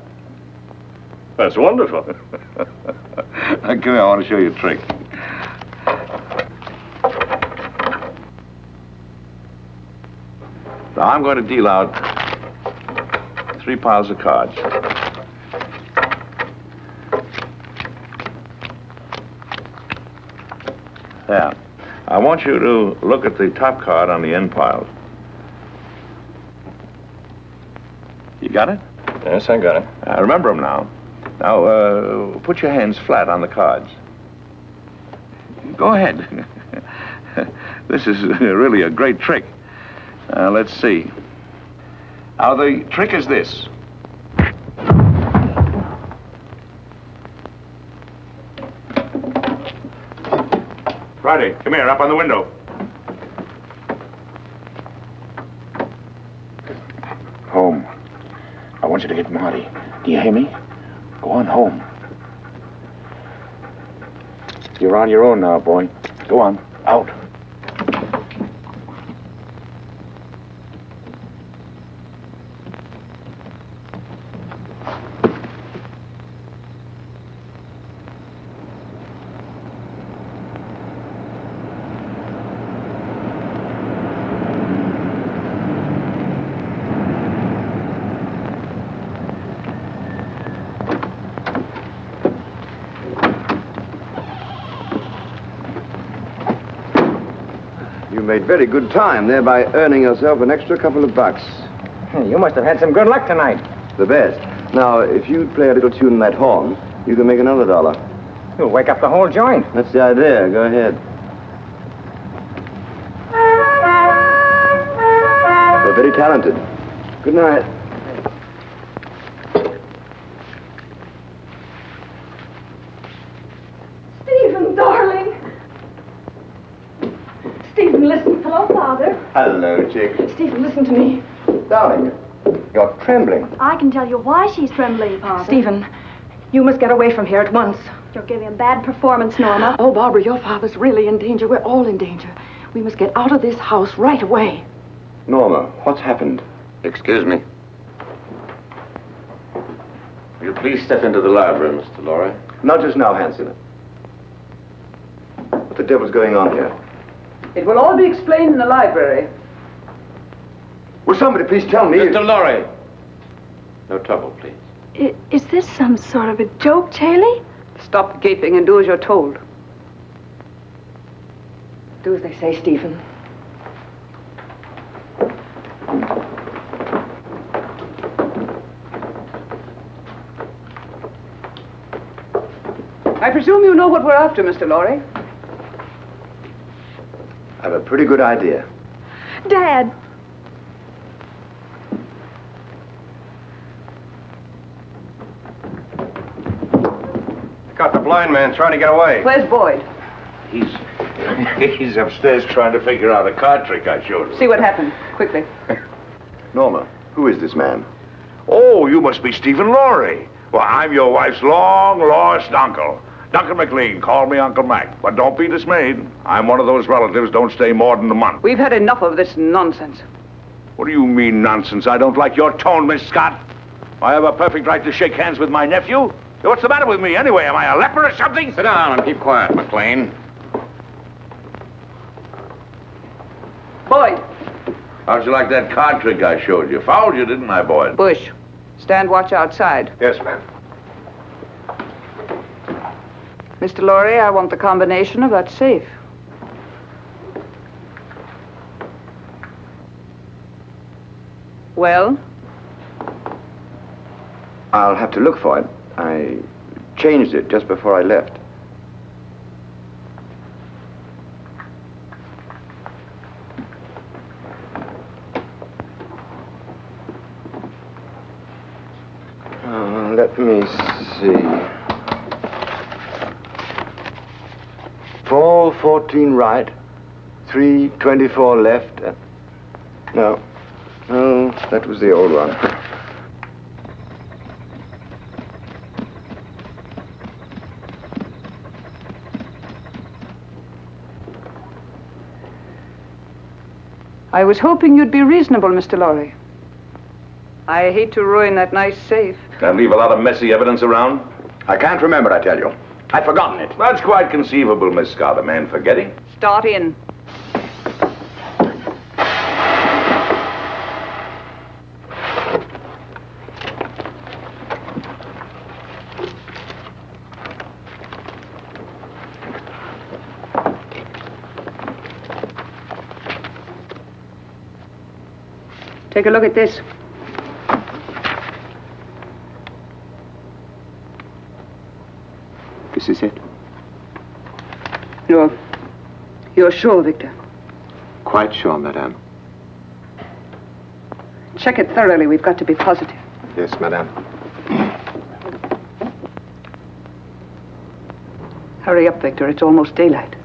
That's wonderful. Come here, I want to show you a trick. Now, I'm going to deal out 3 piles of cards. There. I want you to look at the top card on the end pile. You got it? Yes, I got it. Remember them now. Now, put your hands flat on the cards. Go ahead. This is really a great trick. Let's see. Now, the trick is this. Friday, come here, up on the window. Home. I want you to get Marty. Do you hear me? Go on home. You're on your own now, boy. Go on. Out. You made very good time, thereby earning yourself an extra couple of bucks. You must have had some good luck tonight. The best. Now, if you'd play a little tune in that horn, you can make another $1. You'll wake up the whole joint. That's the idea. Go ahead. talented. Good night. Stephen, darling. Stephen, listen. Hello, Father. Hello, chick. Stephen, listen to me. Darling, you're trembling. I can tell you why she's trembling, Father. Stephen, you must get away from here at once. You're giving a bad performance, Norma. Oh, Barbara, your father's really in danger. We're all in danger. We must get out of this house right away. Norma, what's happened? Excuse me. Will you please step into the library, Mr. Lawry? Not just now, Hanson. What the devil's going on here? It will all be explained in the library. Will somebody please tell me? Mr. Lawry! No trouble, please. Is this some sort of a joke, Charlie? Stop gaping and do as you're told. Do as they say, Stephen. I presume you know what we're after, Mr. Lawry. I have a pretty good idea. Dad! Got the blind man trying to get away. Where's Boyd? He's upstairs trying to figure out a card trick I showed him. See what happened, quickly. Norma, who is this man? Oh, you must be Stephen Lawry. Well, I'm your wife's long-lost uncle. Duncan MacLain, call me Uncle Mac. But don't be dismayed. I'm one of those relatives don't stay more than a month. We've had enough of this nonsense. What do you mean, nonsense? I don't like your tone, Miss Scott. I have a perfect right to shake hands with my nephew. What's the matter with me, anyway? Am I a leper or something? Sit down and keep quiet, MacLain. Boyd. How'd you like that card trick I showed you? Fouled you, didn't I, Boyd? Bush. Stand watch outside. Yes, ma'am. Mr. Lawry, I want the combination of that safe. Well? I'll have to look for it. I changed it just before I left. Let me see. 4:14 right, 3:24 left. No, that was the old one. I was hoping you'd be reasonable, Mr. Lawry. I hate to ruin that nice safe. And leave a lot of messy evidence around? I can't remember, I tell you. I've forgotten it. That's quite conceivable, Miss Scott, a man forgetting. Start in. Take a look at this. This is it? You're sure, Victor? Quite sure, madame. Check it thoroughly. We've got to be positive. Yes, madame. Hurry up, Victor. It's almost daylight.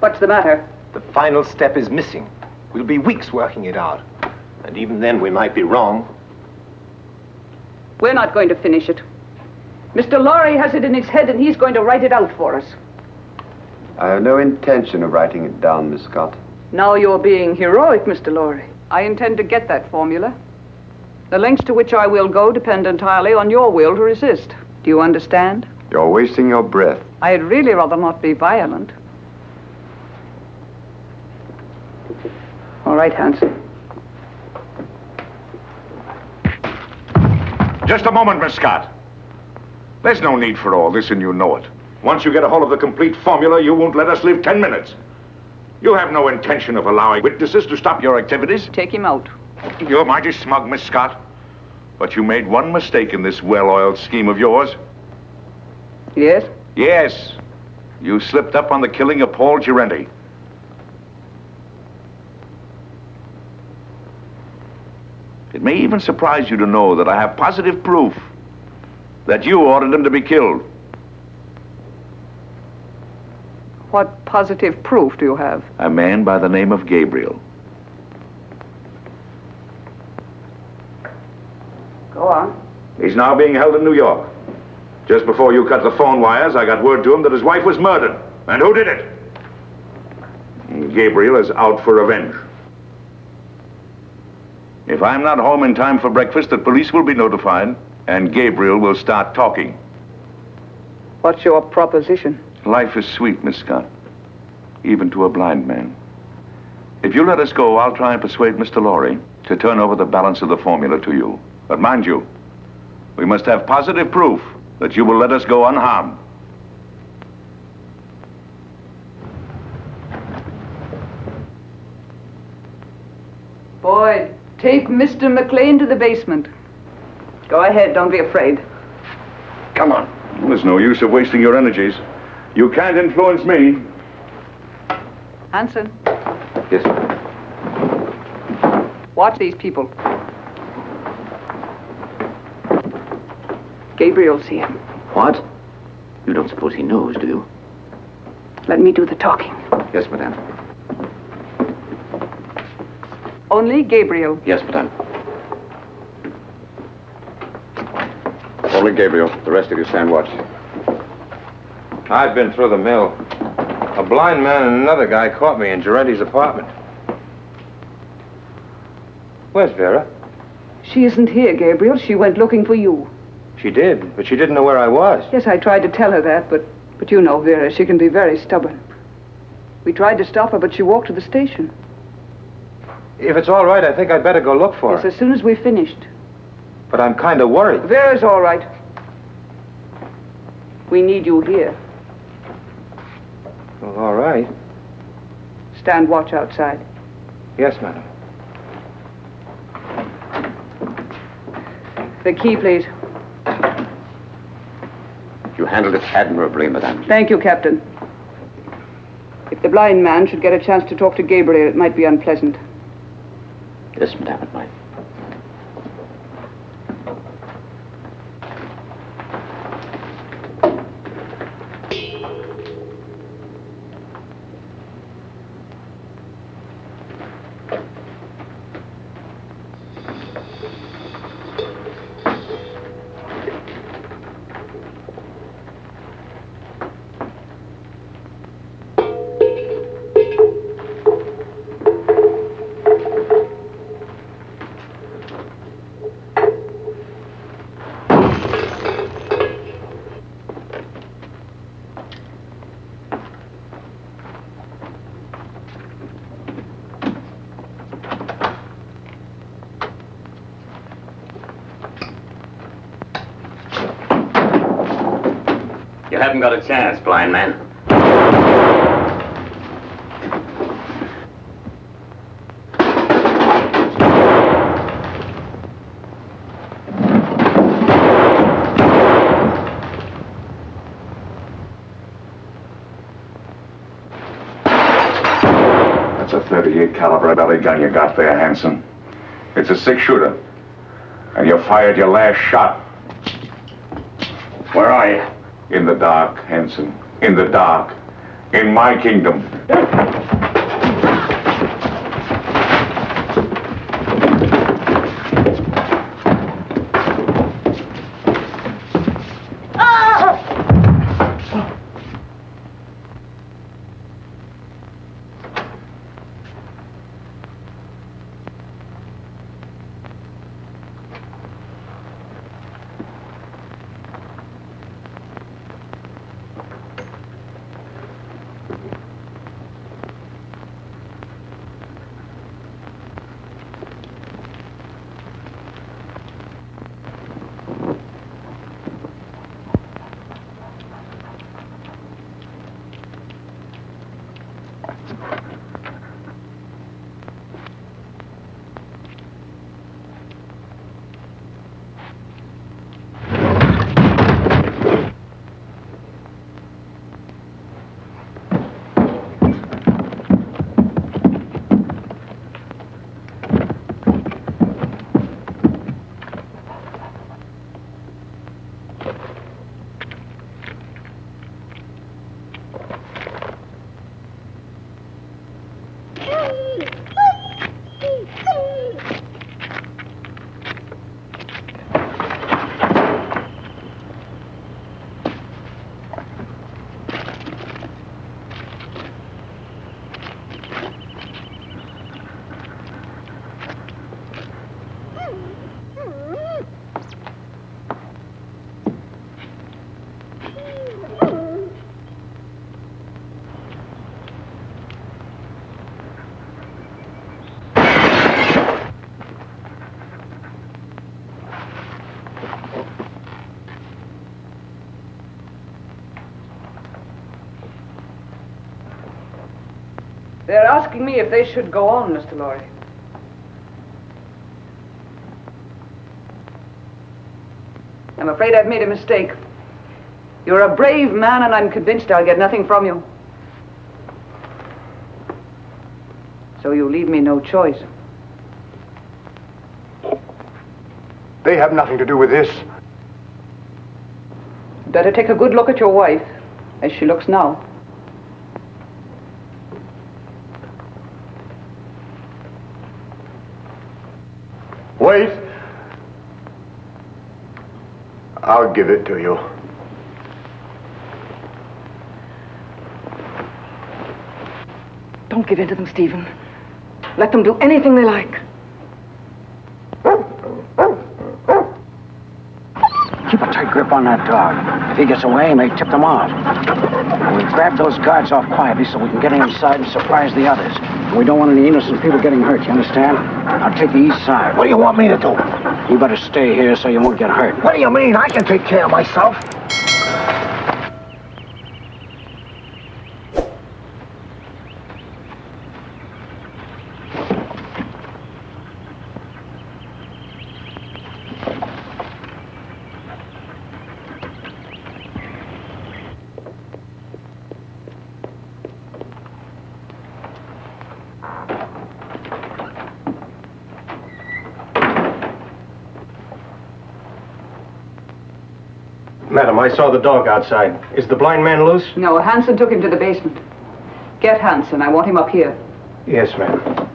What's the matter? The final step is missing. We'll be weeks working it out. And even then, we might be wrong. We're not going to finish it. Mr. Lawry has it in his head, and he's going to write it out for us. I have no intention of writing it down, Miss Scott. Now you're being heroic, Mr. Lawry. I intend to get that formula. The lengths to which I will go depend entirely on your will to resist. Do you understand? You're wasting your breath. I'd really rather not be violent. All right, Hanson. Just a moment, Miss Scott. There's no need for all this, and you know it. Once you get a hold of the complete formula, you won't let us live 10 minutes. You have no intention of allowing witnesses to stop your activities. Take him out. You're mighty smug, Miss Scott. But you made one mistake in this well-oiled scheme of yours. Yes? Yes. You slipped up on the killing of Paul Gerente. It may even surprise you to know that I have positive proof that you ordered him to be killed. What positive proof do you have? A man by the name of Gabriel. Go on. He's now being held in New York. Just before you cut the phone wires, I got word to him that his wife was murdered. And who did it? Gabriel is out for revenge. If I'm not home in time for breakfast, the police will be notified, and Gabriel will start talking. What's your proposition? Life is sweet, Miss Scott, even to a blind man. If you let us go, I'll try and persuade Mr. Lawry to turn over the balance of the formula to you. But mind you, we must have positive proof that you will let us go unharmed. Boyd, take Mr. MacLain to the basement. Go ahead, don't be afraid. Come on. There's no use of wasting your energies. You can't influence me. Hanson, Yes, sir. watch these people. Gabriel's here. What? You don't suppose he knows, do you? Let me do the talking. Yes, madame. Only Gabriel. Yes, madame. Only Gabriel. The rest of you stand watch. I've been through the mill. A blind man and another guy caught me in Gerente's apartment. Where's Vera? She isn't here, Gabriel. She went looking for you. She did, but she didn't know where I was. Yes, I tried to tell her that, but you know Vera, she can be very stubborn. We tried to stop her, but she walked to the station. If it's all right, I think I'd better go look for Yes, her. as soon as we finished. But I'm kind of worried. Vera's all right. We need you here. Well, all right. Stand watch outside. Yes, madam. The key, please. You handled it admirably, madame. Thank you, Captain. If the blind man should get a chance to talk to Gabriel, it might be unpleasant. Yes, madame, it might. You haven't got a chance, blind man. That's a .38 caliber belly gun you got there, Hanson. It's a 6-shooter. And you fired your last shot. Where are you? In the dark, Hanson. In the dark. in my kingdom. They're asking me if they should go on, Mr. Lawry. I'm afraid I've made a mistake. You're a brave man, and I'm convinced I'll get nothing from you. So you leave me no choice. They have nothing to do with this. Better take a good look at your wife, as she looks now. Wait. I'll give it to you. Don't give in to them, Stephen. Let them do anything they like. Keep a tight grip on that dog. If he gets away, he may tip them off. We'll grab those guards off quietly so we can get inside and surprise the others. We don't want any innocent people getting hurt, you understand? I'll take the east side. What do you want me to do? You better stay here so you won't get hurt. What do you mean? I can take care of myself. Madam, I saw the dog outside. Is the blind man loose? No, Hanson took him to the basement. Get Hanson. I want him up here. Yes, ma'am.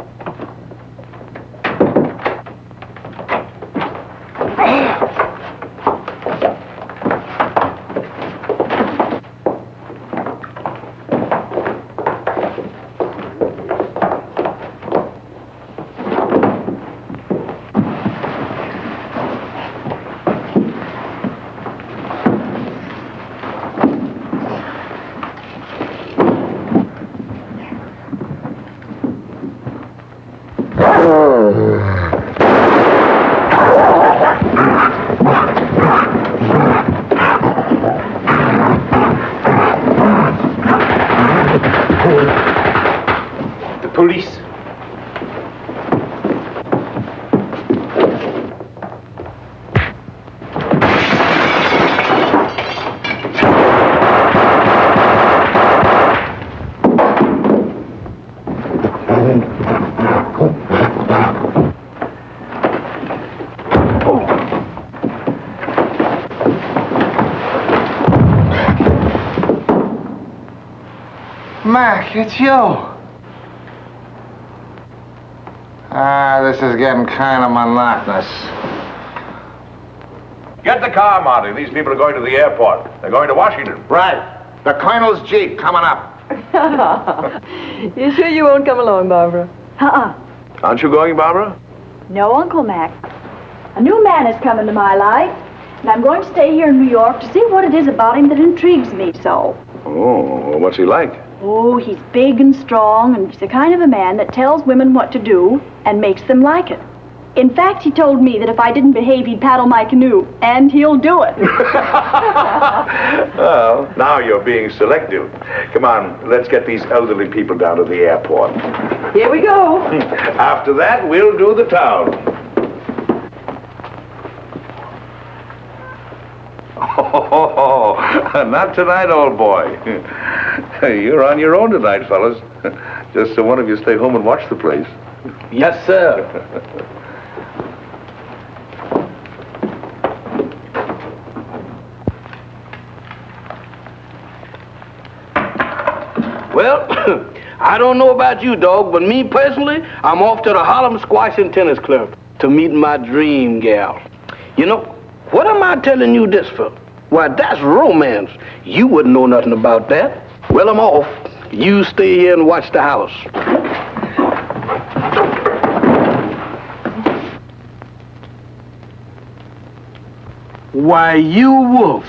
Police. Mac, it's you. This is getting kind of monotonous. Get the car, Marty. These people are going to the airport. They're going to Washington. Right. The Colonel's Jeep coming up. You sure you won't come along, Barbara? Aren't you going, Barbara? No, Uncle Mac. A new man has come into my life, and I'm going to stay here in New York to see what it is about him that intrigues me so. Oh, what's he like? Oh, he's big and strong, and he's the kind of a man that tells women what to do and makes them like it. In fact, he told me that if I didn't behave, he'd paddle my canoe, and he'll do it. Well, now you're being selective. Come on, let's get these elderly people down to the airport. Here we go. After that, we'll do the town. Oh, not tonight, old boy. You're on your own tonight, fellas. Just so one of you stay home and watch the place. Yes, sir. Well, I don't know about you, dog, but me personally, I'm off to the Harlem Squash and Tennis Club to meet my dream gal. You know, what am I telling you this for? Why, that's romance. You wouldn't know nothing about that. Well, I'm off. You stay here and watch the house. Why, you wolf.